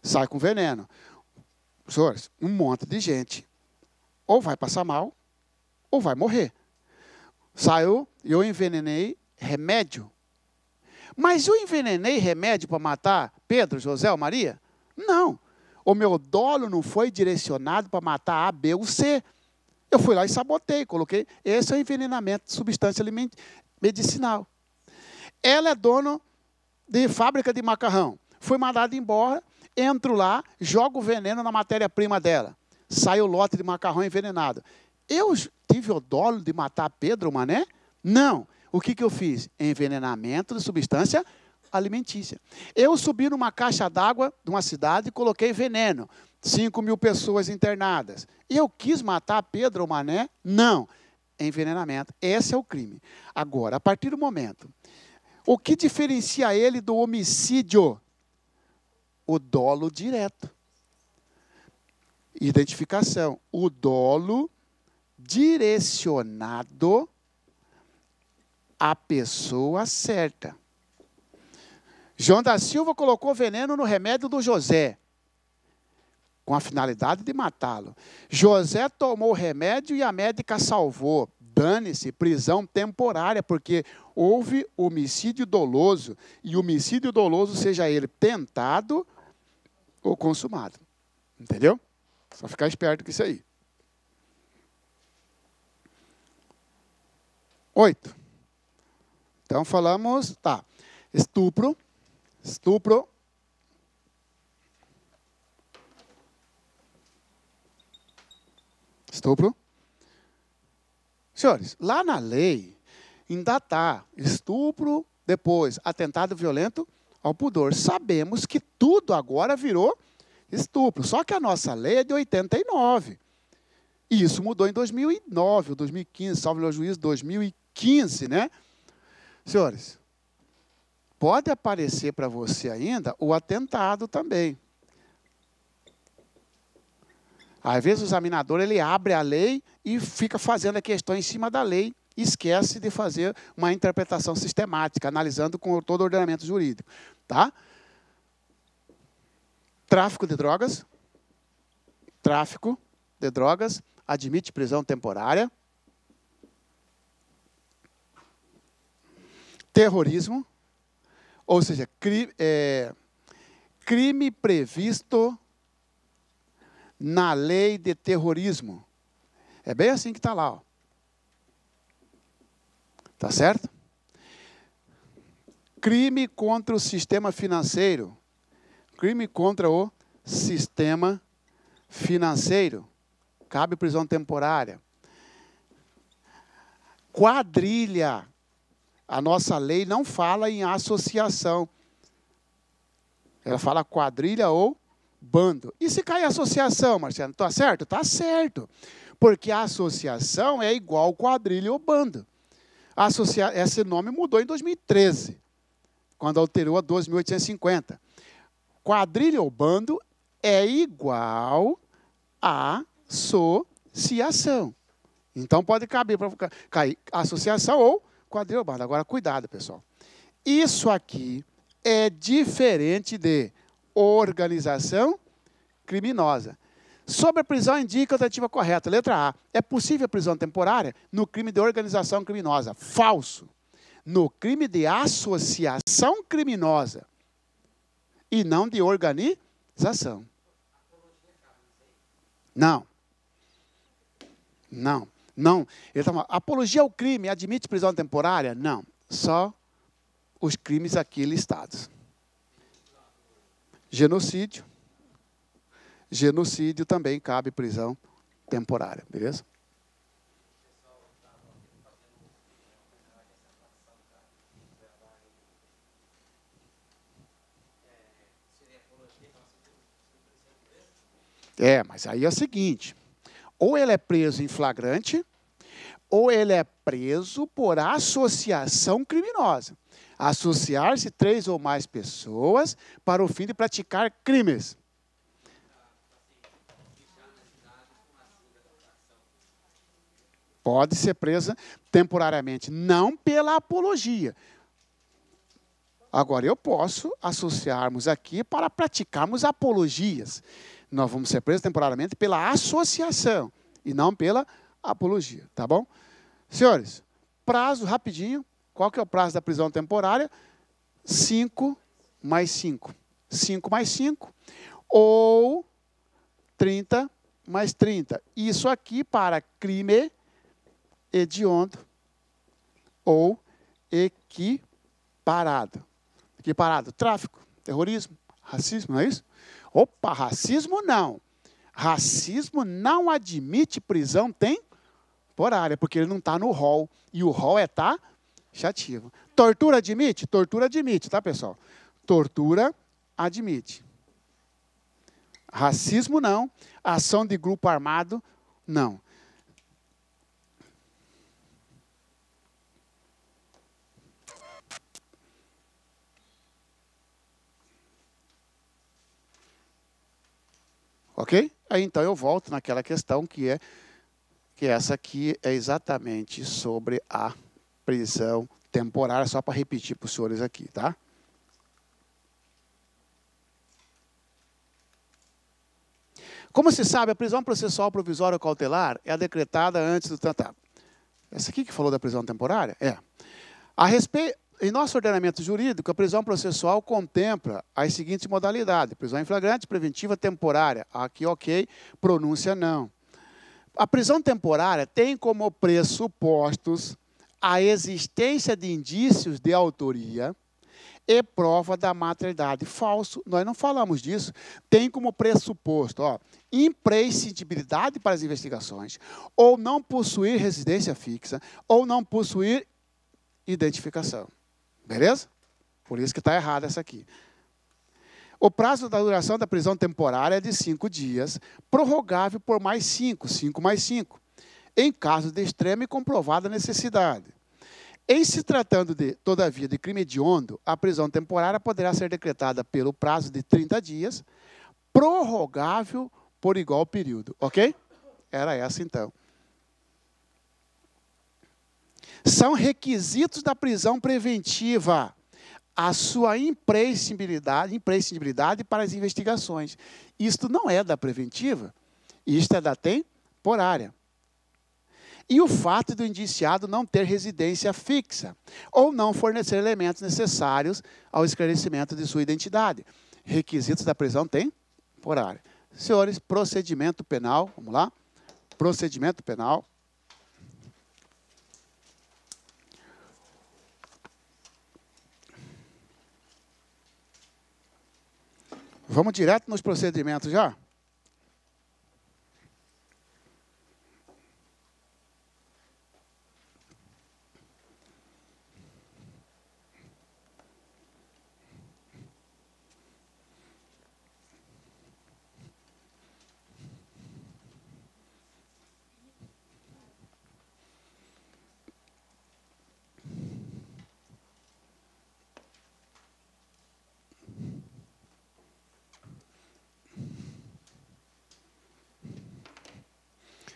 Sai com veneno. Senhores, um monte de gente ou vai passar mal ou vai morrer. Saiu, eu envenenei remédio. Mas eu envenenei remédio para matar Pedro, José ou Maria? Não. O meu dolo não foi direcionado para matar A, B ou C. Eu fui lá e sabotei, coloquei. Esse é o envenenamento de substância medicinal. Ela é dona de fábrica de macarrão. Fui mandado embora, entro lá, jogo veneno na matéria-prima dela. Sai o lote de macarrão envenenado. Eu tive o dolo de matar Pedro Mané? Não. O que eu fiz? Envenenamento de substância alimentícia. Eu subi numa caixa d'água de uma cidade e coloquei veneno. 5.000 pessoas internadas. Eu quis matar Pedro Mané? Não. Envenenamento. Esse é o crime. Agora, a partir do momento, o que diferencia ele do homicídio? O dolo direto. Identificação. O dolo direcionado à pessoa certa. João da Silva colocou veneno no remédio do José, com a finalidade de matá-lo. José tomou o remédio e a médica salvou. Dane-se, prisão temporária, porque houve homicídio doloso. E homicídio doloso, seja ele tentado ou consumado. Entendeu? Só ficar esperto com isso aí. 8. Então falamos, tá. Estupro. Estupro. Estupro. Senhores, lá na lei, ainda está estupro, depois atentado violento ao pudor. Sabemos que tudo agora virou estupro. Só que a nossa lei é de 89. E isso mudou em 2009, ou 2015, salvo o juízo, 2015, né? Senhores, pode aparecer para você ainda o atentado também. Às vezes o examinador ele abre a lei e fica fazendo a questão em cima da lei, e esquece de fazer uma interpretação sistemática, analisando com todo o ordenamento jurídico. Tá? Tráfico de drogas. Tráfico de drogas admite prisão temporária. Terrorismo, ou seja, crime previsto na lei de terrorismo. É bem assim que está lá. Ó. Tá certo? Crime contra o sistema financeiro. Crime contra o sistema financeiro. Cabe prisão temporária. Quadrilha. A nossa lei não fala em associação. Ela fala quadrilha ou bando. E se cair associação, Marcelo? Está certo? Está certo. Porque a associação é igual quadrilha ou bando. Esse nome mudou em 2013, quando alterou a 12.850. Quadrilha ou bando é igual a associação. Então pode caber para cair associação ou quadrilha ou bando. Agora, cuidado, pessoal. Isso aqui é diferente de organização criminosa. Sobre a prisão, indica a alternativa correta. Letra A. É possível a prisão temporária no crime de organização criminosa. Falso. No crime de associação criminosa. E não de organização. Não. Não. Não. Ele tá falando, apologia ao crime admite prisão temporária? Não. Só os crimes aqui listados. Genocídio. Genocídio também cabe prisão temporária, beleza? Mas aí é o seguinte, ou ele é preso em flagrante, ou ele é preso por associação criminosa. Associar-se 3 ou mais pessoas para o fim de praticar crimes. Pode ser presa temporariamente, não pela apologia. Agora, eu posso associarmos aqui para praticarmos apologias. Nós vamos ser presos temporariamente pela associação e não pela apologia, tá bom? Senhores, prazo rapidinho. Qual que é o prazo da prisão temporária? 5 mais 5. 5 mais 5 ou 30 mais 30. Isso aqui para crime hediondo ou equiparado. Equiparado, tráfico, terrorismo, racismo, não é isso? Opa, racismo não. Racismo não admite prisão temporária, porque ele não está no rol. E o rol é taxativo. Tortura admite? Tortura admite, tá, pessoal? Tortura admite. Racismo, não. Ação de grupo armado, não. Ok? Aí, então, eu volto naquela questão que essa aqui é exatamente sobre a prisão temporária, só para repetir para os senhores aqui, tá? Como se sabe, a prisão processual provisória ou cautelar é a decretada antes do tratado. Essa aqui que falou da prisão temporária? É. Em nosso ordenamento jurídico, a prisão processual contempla as seguintes modalidades: prisão em flagrante, preventiva, temporária. Aqui, ok. Pronúncia, não. A prisão temporária tem como pressupostos a existência de indícios de autoria e prova da materialidade. Falso, nós não falamos disso. Tem como pressuposto, ó, imprescindibilidade para as investigações, ou não possuir residência fixa, ou não possuir identificação. Beleza? Por isso que está errado essa aqui. O prazo da duração da prisão temporária é de 5 dias, prorrogável por mais 5, 5 mais 5, em caso de extrema e comprovada necessidade. Em se tratando, todavia, de crime hediondo, a prisão temporária poderá ser decretada pelo prazo de 30 dias, prorrogável por igual período. Ok? Era essa, então. São requisitos da prisão preventiva a sua imprescindibilidade para as investigações. Isto não é da preventiva, isto é da temporária. E o fato do indiciado não ter residência fixa ou não fornecer elementos necessários ao esclarecimento de sua identidade. Requisitos da prisão temporária. Senhores, procedimento penal, vamos lá. Procedimento penal. Vamos direto nos procedimentos já?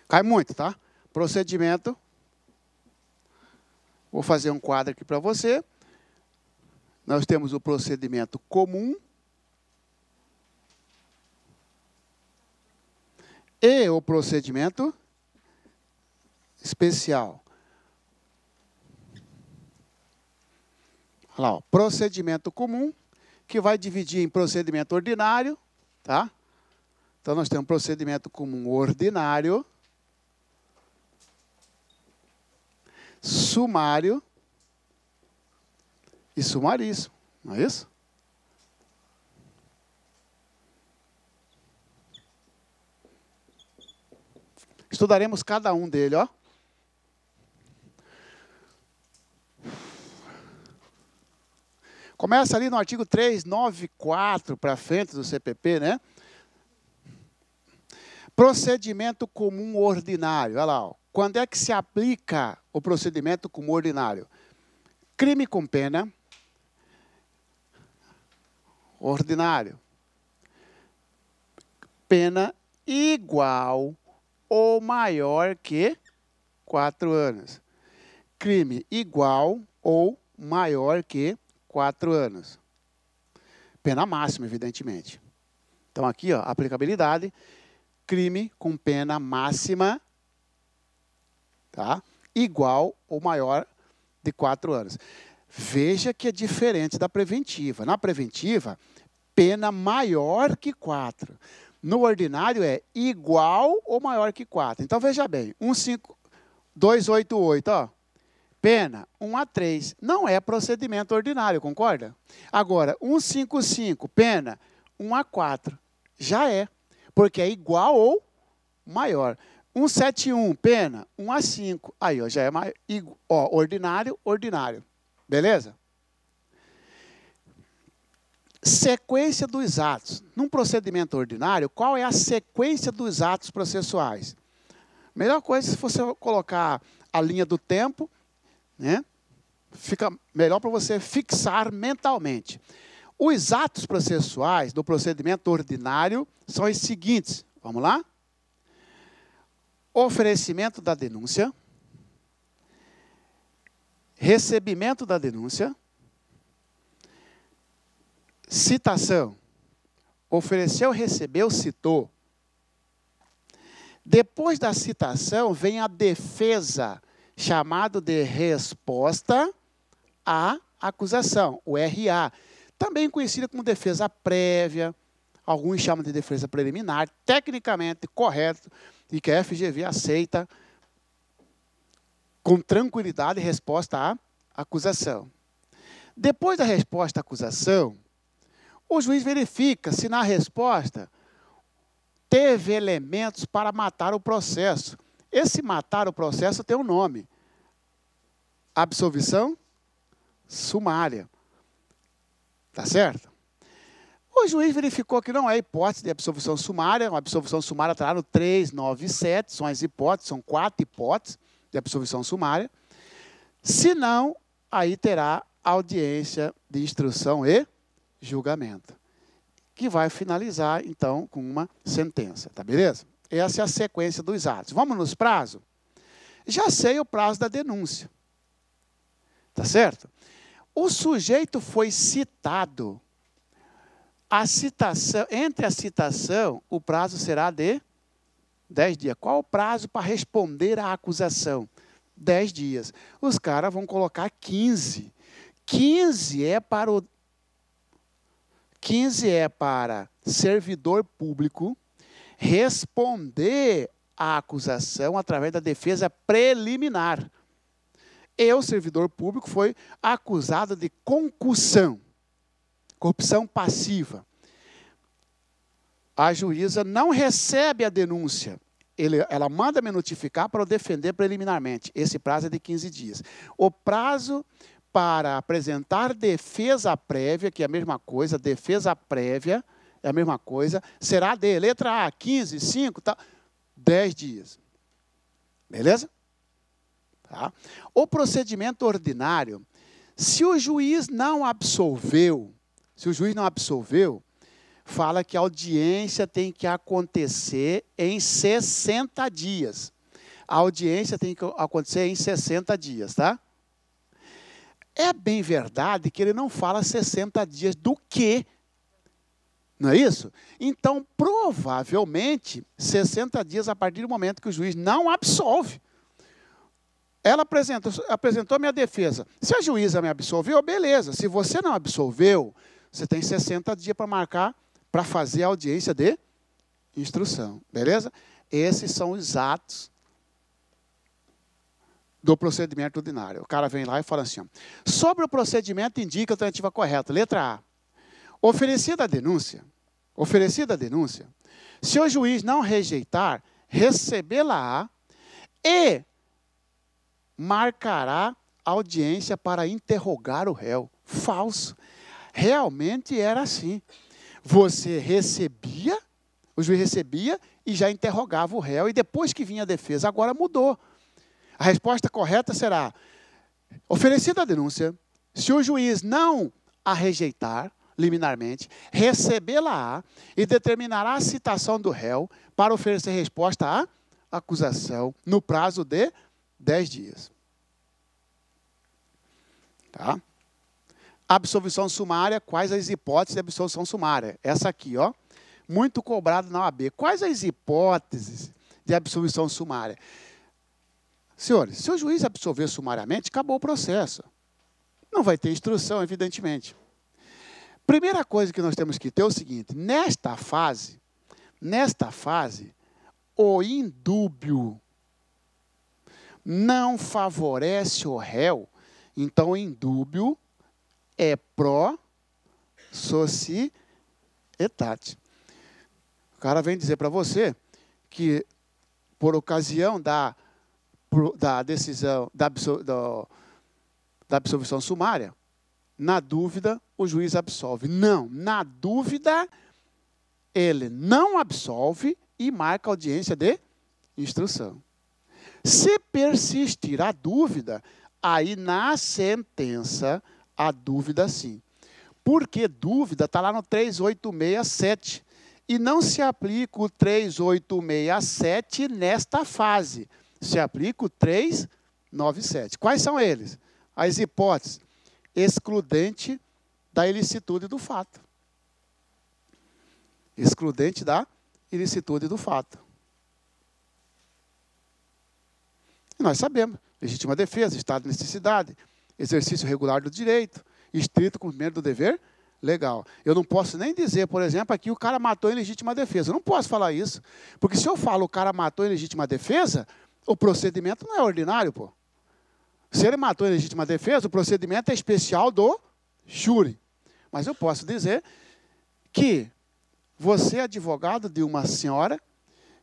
Cai muito, tá? Procedimento. Vou fazer um quadro aqui para você. Nós temos o procedimento comum e o procedimento especial. Olha lá, ó, procedimento comum, que vai dividir em procedimento ordinário, tá? Então, nós temos procedimento comum ordinário, sumário e sumaríssimo, não é isso? Estudaremos cada um dele, ó. Começa ali no artigo 394 para frente do CPP, né? Procedimento comum ordinário, olha lá, ó. Quando é que se aplica o procedimento comum ordinário? Crime com pena ordinário. Pena igual ou maior que 4 anos. Crime igual ou maior que 4 anos. Pena máxima, evidentemente. Então, aqui, ó, aplicabilidade. Crime com pena máxima, tá? Igual ou maior de 4 anos. Veja que é diferente da preventiva. Na preventiva, pena maior que 4. No ordinário é igual ou maior que 4. Então, veja bem, 288, ó. Pena 1 a 3. Não é procedimento ordinário, concorda? Agora, 155, pena 1 a 4. Já é, porque é igual ou maior. 171, pena, 1 a 5. Aí, ó, já é mais, ó, ordinário, ordinário. Beleza? Sequência dos atos. Num procedimento ordinário, qual é a sequência dos atos processuais? Melhor coisa se você colocar a linha do tempo, né? Fica melhor para você fixar mentalmente. Os atos processuais do procedimento ordinário são os seguintes. Vamos lá? Oferecimento da denúncia, recebimento da denúncia, citação. Ofereceu, recebeu, citou. Depois da citação vem a defesa, chamado de resposta à acusação, o RA. Também conhecida como defesa prévia, alguns chamam de defesa preliminar, tecnicamente correto, e que a FGV aceita com tranquilidade resposta à acusação. Depois da resposta à acusação, o juiz verifica se na resposta teve elementos para matar o processo. Esse matar o processo tem um nome. Absolvição sumária. Tá certo? O juiz verificou que não é hipótese de absolvição sumária. A absolvição sumária está lá no 397. São as hipóteses, são 4 hipóteses de absolvição sumária. Se não, aí terá audiência de instrução e julgamento, que vai finalizar, então, com uma sentença. Tá beleza? Essa é a sequência dos atos. Vamos nos prazos? Já sei o prazo da denúncia. Tá certo? O sujeito foi citado. A citação, entre a citação, o prazo será de 10 dias. Qual o prazo para responder à acusação? 10 dias. Os caras vão colocar 15. 15 é para servidor público responder à acusação através da defesa preliminar. O servidor público foi acusado de concussão, corrupção passiva. A juíza não recebe a denúncia. Ela manda me notificar para eu defender preliminarmente. Esse prazo é de 15 dias. O prazo para apresentar defesa prévia, que é a mesma coisa, defesa prévia é a mesma coisa, será de letra A, 15, 5, tá, 10 dias. Beleza? Tá? O procedimento ordinário, se o juiz não absolveu, fala que a audiência tem que acontecer em 60 dias. A audiência tem que acontecer em 60 dias, tá? É bem verdade que ele não fala 60 dias do quê? Não é isso? Então, provavelmente, 60 dias a partir do momento que o juiz não absolve. Ela apresentou a minha defesa. Se a juíza me absolveu, beleza. Se você não absolveu, você tem 60 dias para marcar, para fazer a audiência de instrução. Beleza? Esses são os atos do procedimento ordinário. O cara vem lá e fala assim, ó, sobre o procedimento indica a alternativa correta. Letra A. Oferecida a denúncia, se o juiz não rejeitar, recebê-la-á e marcará audiência para interrogar o réu. Falso. Realmente era assim. Você recebia, o juiz recebia e já interrogava o réu, e depois que vinha a defesa, agora mudou. A resposta correta será, oferecida a denúncia, se o juiz não a rejeitar, liminarmente, recebê-la-á e determinará a citação do réu para oferecer resposta à acusação no prazo de 10 dias. Tá? Absolvição sumária, quais as hipóteses de absolvição sumária? Essa aqui, ó, muito cobrado na OAB. Quais as hipóteses de absolvição sumária? Senhores, se o juiz absolver sumariamente, acabou o processo. Não vai ter instrução, evidentemente. Primeira coisa que nós temos que ter é o seguinte, nesta fase, o indúbio não favorece o réu, então o indúbio é pró societate. O cara vem dizer para você que por ocasião da decisão, da absolvição sumária, na dúvida, o juiz absolve. Não, na dúvida, ele não absolve e marca audiência de instrução. Se persistir a dúvida, aí na sentença, a dúvida sim. Porque dúvida está lá no 3867. E não se aplica o 3867 nesta fase. Se aplica o 397. Quais são eles? As hipóteses. Excludente da ilicitude do fato. Excludente da ilicitude do fato. E nós sabemos. Legítima defesa, estado de necessidade, exercício regular do direito, estrito cumprimento do dever legal. Eu não posso nem dizer, por exemplo, aqui o cara matou em legítima defesa. Eu não posso falar isso. Porque se eu falo o cara matou em legítima defesa, o procedimento não é ordinário, pô. Se ele matou em legítima defesa, o procedimento é especial do júri. Mas eu posso dizer que você é advogado de uma senhora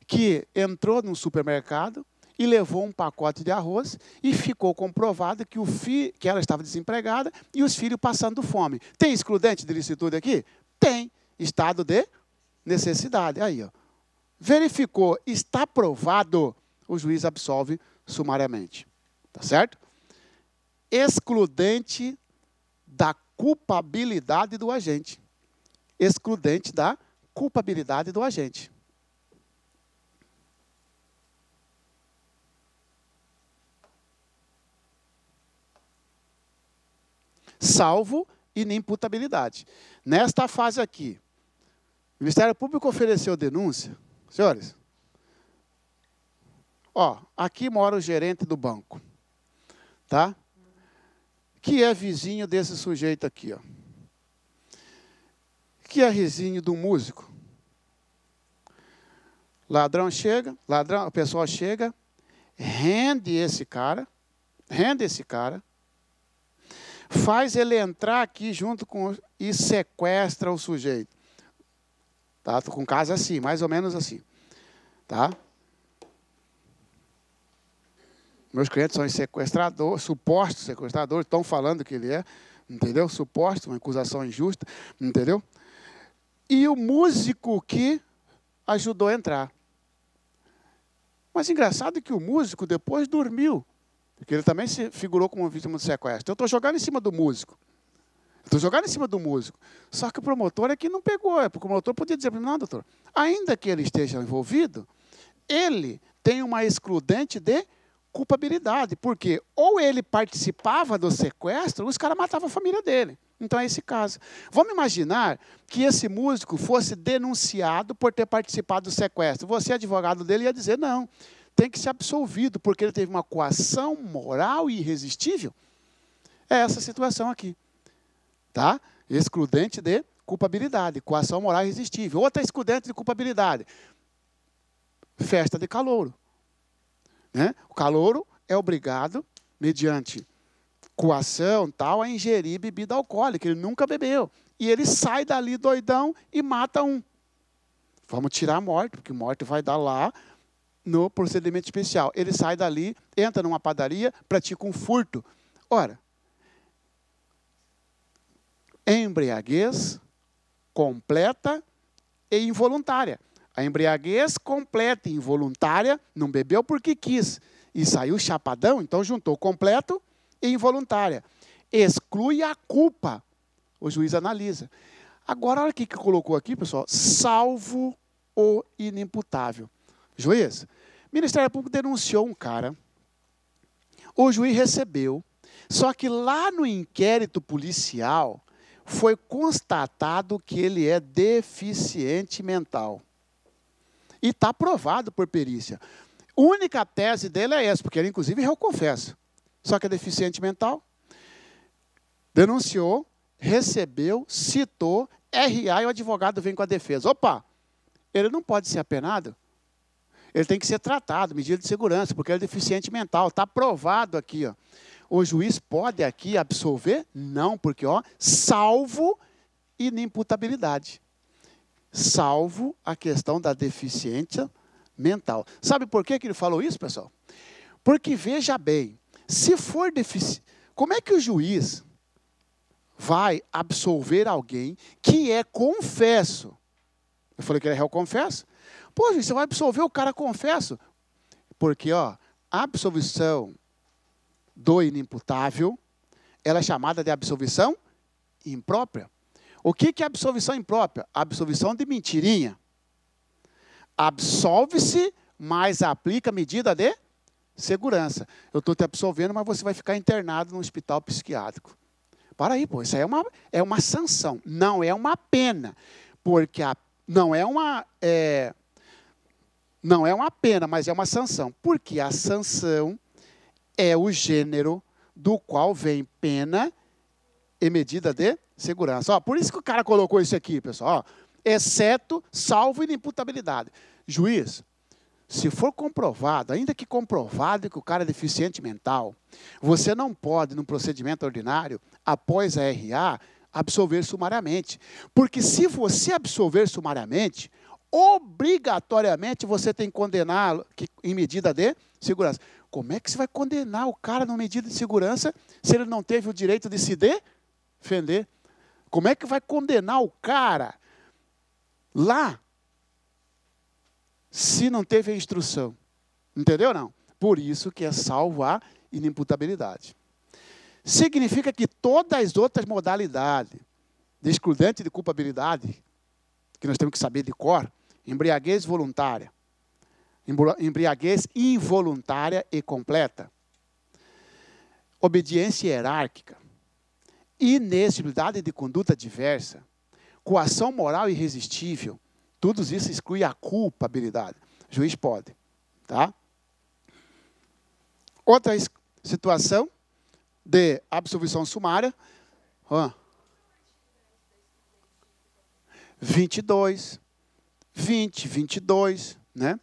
que entrou num supermercado e levou um pacote de arroz e ficou comprovado que, que ela estava desempregada e os filhos passando fome. Tem excludente de ilicitude aqui? Tem. Estado de necessidade. Aí, ó. Verificou, está provado, o juiz absolve sumariamente. Tá certo? Excludente da culpabilidade do agente. Excludente da culpabilidade do agente. Salvo inimputabilidade. Nesta fase aqui, o Ministério Público ofereceu denúncia. Senhores, ó, aqui mora o gerente do banco, tá? Que é vizinho desse sujeito aqui, ó. Que é vizinho do músico. Ladrão chega, o pessoal chega, rende esse cara, faz ele entrar aqui junto com e sequestra o sujeito. Tá? Estou com um caso assim, mais ou menos assim. Tá? Meus clientes são sequestradores, supostos sequestradores, estão falando que ele é, entendeu? Suposto, uma acusação injusta, entendeu? E o músico que ajudou a entrar. Mas engraçado que o músico depois dormiu. Porque ele também se figurou como vítima de sequestro. Eu estou jogando em cima do músico. Só que o promotor aqui não pegou. Porque o promotor podia dizer para mim, não, doutor, ainda que ele esteja envolvido, ele tem uma excludente de culpabilidade. Porque ou ele participava do sequestro, ou os caras matavam a família dele. Então é esse caso. Vamos imaginar que esse músico fosse denunciado por ter participado do sequestro. Você, advogado dele, ia dizer, não, tem que ser absolvido, porque ele teve uma coação moral e irresistível. É essa situação aqui. Tá? Excludente de culpabilidade, coação moral irresistível. Outra excludente de culpabilidade. Festa de calouro. Né? O calouro é obrigado, mediante coação, tal, a ingerir bebida alcoólica. Ele nunca bebeu. E ele sai dali doidão e mata um. Vamos tirar a morte, porque morte vai dar lá no procedimento especial. Ele sai dali, entra numa padaria, pratica um furto. Ora, embriaguez completa e involuntária. A embriaguez completa e involuntária não bebeu porque quis. E saiu chapadão, então juntou completo e involuntária. Exclui a culpa. O juiz analisa. Agora, olha o que colocou aqui, pessoal. Salvo o inimputável. Juiz, o Ministério Público denunciou um cara. O juiz recebeu. Só que lá no inquérito policial foi constatado que ele é deficiente mental. E está provado por perícia. A única tese dele é essa, porque ele, inclusive, eu confesso. Só que é deficiente mental. Denunciou, recebeu, citou, RA e o advogado vem com a defesa. Opa, ele não pode ser apenado. Ele tem que ser tratado, medida de segurança, porque ele é deficiente mental. Está provado aqui, ó. O juiz pode aqui absolver? Não, porque, ó, salvo inimputabilidade. Salvo a questão da deficiência mental. Sabe por que ele falou isso, pessoal? Porque, veja bem, se for deficiente, como é que o juiz vai absolver alguém que é confesso? Eu falei que ele é réu confesso. Pô, juiz, você vai absolver o cara confesso. Porque, ó, a absolvição do inimputável, ela é chamada de absolvição imprópria. O que é absolvição imprópria? Absolvição de mentirinha. Absolve-se, mas aplica medida de segurança. Eu estou te absolvendo, mas você vai ficar internado no hospital psiquiátrico. Para aí, pô, isso aí é uma sanção, não é uma pena. Porque não é uma pena, mas é uma sanção. Porque a sanção é o gênero do qual vem pena e medida de segurança. Ó, por isso que o cara colocou isso aqui, pessoal. Ó, exceto salvo inimputabilidade. Juiz, se for comprovado, ainda que comprovado que o cara é deficiente mental, você não pode, num procedimento ordinário, após a RA, absolver sumariamente. Porque se você absolver sumariamente, obrigatoriamente você tem que condená-lo em medida de segurança. Como é que você vai condenar o cara numa medida de segurança se ele não teve o direito de se defender? Como é que vai condenar o cara lá se não teve a instrução? Entendeu, não? Por isso que é salvo a inimputabilidade. Significa que todas as outras modalidades de excludente de culpabilidade, que nós temos que saber de cor, embriaguez voluntária, embriaguez involuntária e completa, obediência hierárquica, inexigibilidade de conduta diversa, coação moral irresistível, tudo isso exclui a culpabilidade. O juiz pode. Tá? Outra situação de absolvição sumária. 22, 20, 22, né?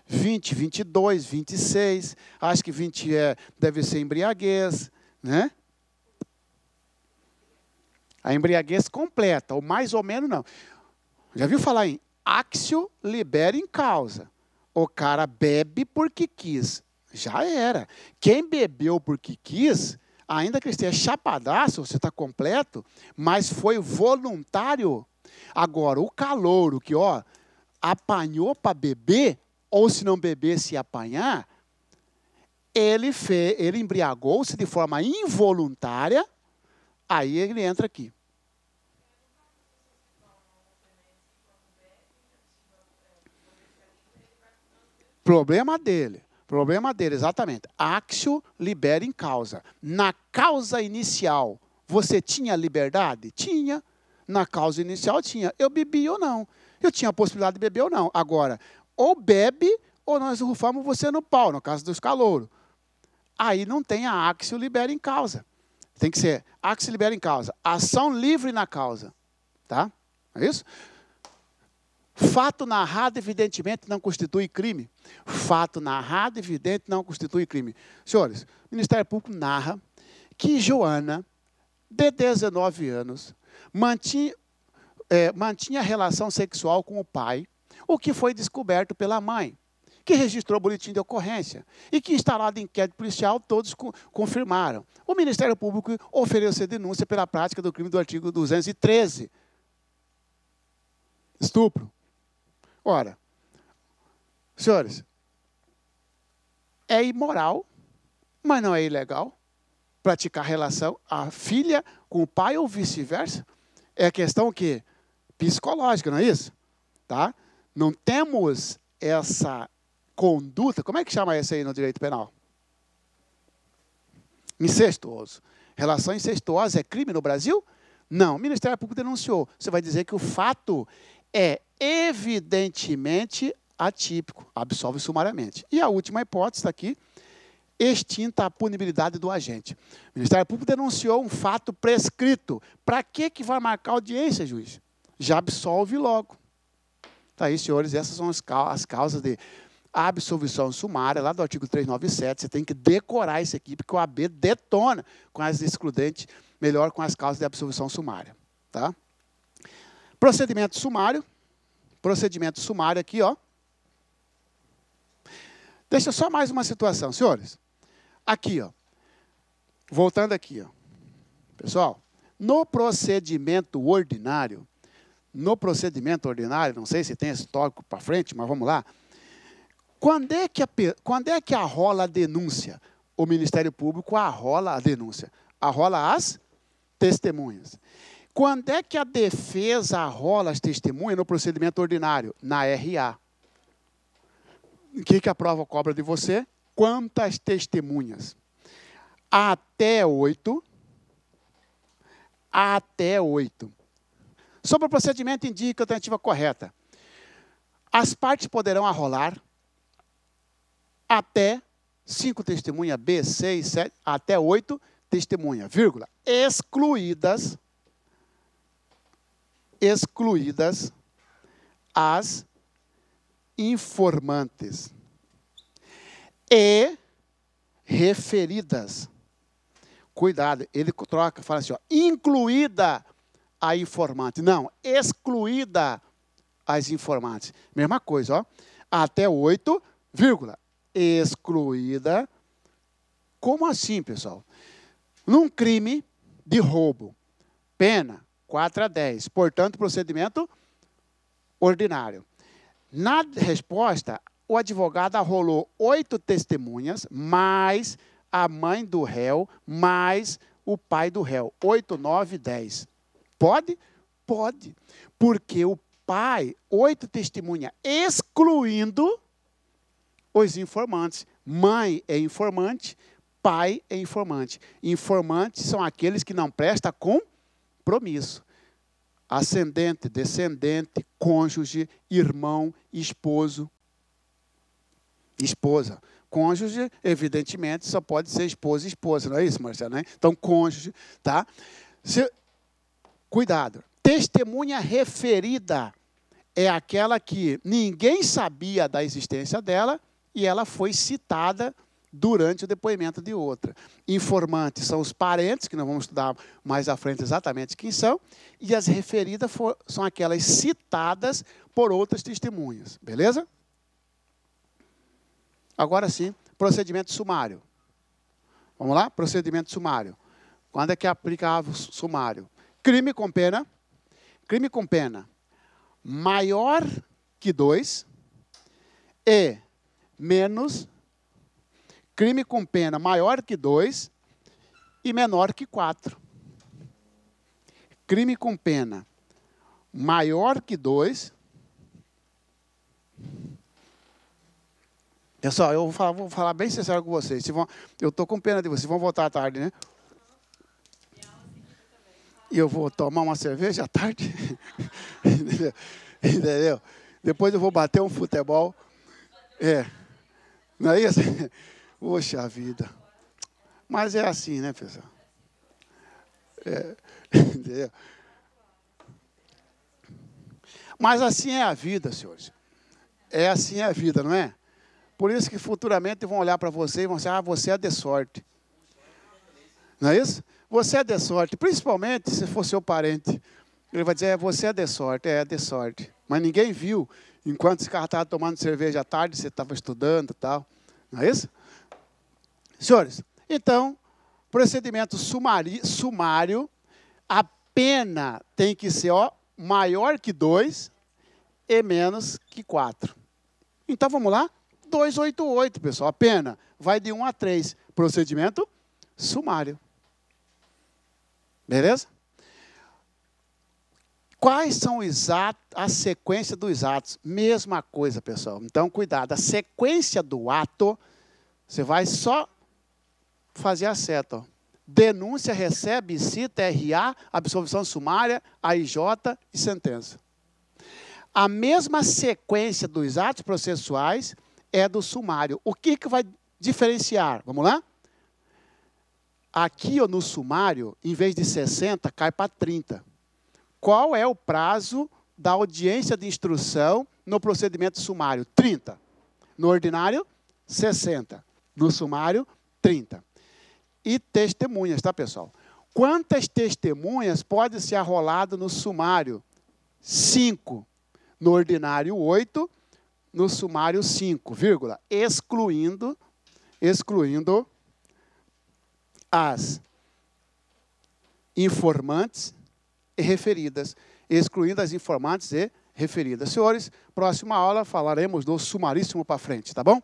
20, 22, 26. Acho que 20 deve ser embriaguez, né? A embriaguez completa, ou mais ou menos não. Já viu falar em axio libera em causa? O cara bebe porque quis. Já era. Quem bebeu porque quis, ainda que esteja chapadaço, você está completo, mas foi voluntário. Agora, o calouro que, ó, apanhou para beber, ou se não bebesse apanhar, ele embriagou-se de forma involuntária, aí ele entra aqui. Problema dele, exatamente. Axio libera em causa. Na causa inicial, você tinha liberdade? Tinha. Na causa inicial, tinha. Eu bebi ou não. Eu tinha a possibilidade de beber ou não. Agora, ou bebe, ou nós rufamos você no pau, no caso dos calouros. Aí não tem a axio libera em causa. Tem que ser axio libera em causa. Ação livre na causa. Tá? É isso? Fato narrado, evidentemente, não constitui crime. Fato narrado, evidente, não constitui crime. Senhores, o Ministério Público narra que Joana, de 19 anos, mantinha relação sexual com o pai, o que foi descoberto pela mãe, que registrou o boletim de ocorrência e que, instalado em inquérito policial, todos confirmaram. O Ministério Público ofereceu denúncia pela prática do crime do artigo 213. Estupro. Ora, senhores, é imoral, mas não é ilegal praticar relação a filha com o pai ou vice-versa. É questão o quê? Psicológica, não é isso? Tá? Não temos essa conduta, como é que chama isso aí no direito penal? Incestuoso. Relação incestuosa é crime no Brasil? Não. O Ministério Público denunciou. Você vai dizer que o fato é evidentemente atípico, absolve sumariamente. E a última hipótese está aqui, extinta a punibilidade do agente. O Ministério Público denunciou um fato prescrito. Para que vai marcar audiência, juiz? Já absolve logo. Tá aí, senhores, essas são as causas de absolvição sumária, lá do artigo 397. Você tem que decorar isso aqui, porque o AB detona com as excludentes, melhor com as causas de absolvição sumária. Tá? Procedimento sumário. Procedimento sumário aqui, ó. Deixa só mais uma situação, senhores. Aqui, ó. Voltando aqui, ó. Pessoal, no procedimento ordinário, não sei se tem esse tópico para frente, mas vamos lá. Quando é que arrola a denúncia? O Ministério Público arrola a denúncia. Arrola as testemunhas. Quando é que a defesa arrola as testemunhas no procedimento ordinário? Na RA. O que a prova cobra de você? Quantas testemunhas? Até 8. Até 8. Sobre o procedimento, indica a alternativa correta. As partes poderão arrolar até 5 testemunhas, B, 6, 7, até 8 testemunhas, vírgula, excluídas as informantes e referidas. Cuidado, ele troca, fala assim, ó, incluída a informante. Não, excluída as informantes. Mesma coisa, ó, até 8, vírgula, excluída. Como assim, pessoal? Num crime de roubo, pena 4 a 10. Portanto, procedimento ordinário. Na resposta, o advogado arrolou 8 testemunhas, mais a mãe do réu, mais o pai do réu. 8, 9, 10. Pode? Pode. Porque o pai, 8 testemunhas, excluindo os informantes. Mãe é informante, pai é informante. Informantes são aqueles que não prestam compromisso. Ascendente, descendente, cônjuge, irmão, esposo, esposa. Cônjuge, evidentemente, só pode ser esposa e esposa, não é isso, Marcelo? Né? Então, cônjuge, tá? Cuidado. Testemunha referida é aquela que ninguém sabia da existência dela e ela foi citada durante o depoimento de outra. Informantes são os parentes, que nós vamos estudar mais à frente exatamente quem são, e as referidas são aquelas citadas por outras testemunhas. Beleza? Agora sim, procedimento sumário. Vamos lá? Procedimento sumário. Quando é que aplicava o sumário? Crime com pena maior que 2 e menos. Crime com pena maior que 2 e menor que 4. Crime com pena maior que 2. Pessoal, eu vou falar bem sincero com vocês. Eu estou com pena de vocês. Vão voltar à tarde, né? E eu vou tomar uma cerveja à tarde. Entendeu? Depois eu vou bater um futebol. Não é isso? Poxa vida. Mas é assim, né, pessoal? Entendeu? Mas assim é a vida, senhores. Assim é a vida, não é? Por isso que futuramente vão olhar para você e vão dizer, você é de sorte. Não é isso? Você é de sorte, principalmente se for seu parente. Ele vai dizer, você é de sorte, é de sorte. Mas ninguém viu, enquanto esse cara estava tomando cerveja à tarde, você estava estudando e tal. Não é isso? Senhores, então, procedimento sumário, a pena tem que ser maior que 2 e menos que 4. Então, vamos lá? 288, pessoal. A pena vai de 1 a 3. Procedimento sumário. Beleza? Quais são a sequência dos atos? Mesma coisa, pessoal. Então, cuidado. A sequência do ato, você vai só fazer a seta. Ó. Denúncia, recebe, cita, RA, absolvição sumária, AIJ e sentença. A mesma sequência dos atos processuais é do sumário. O que vai diferenciar? Vamos lá? Aqui no sumário, em vez de 60, cai para 30. Qual é o prazo da audiência de instrução no procedimento sumário? 30. No ordinário, 60. No sumário, 30. E testemunhas, tá, pessoal? Quantas testemunhas pode ser arrolado no sumário? 5. No ordinário, 8. no sumário 5, vírgula, excluindo as informantes e referidas. Excluindo as informantes e referidas. Senhores, próxima aula falaremos do sumaríssimo para frente, tá bom?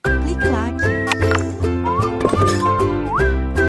Clique like.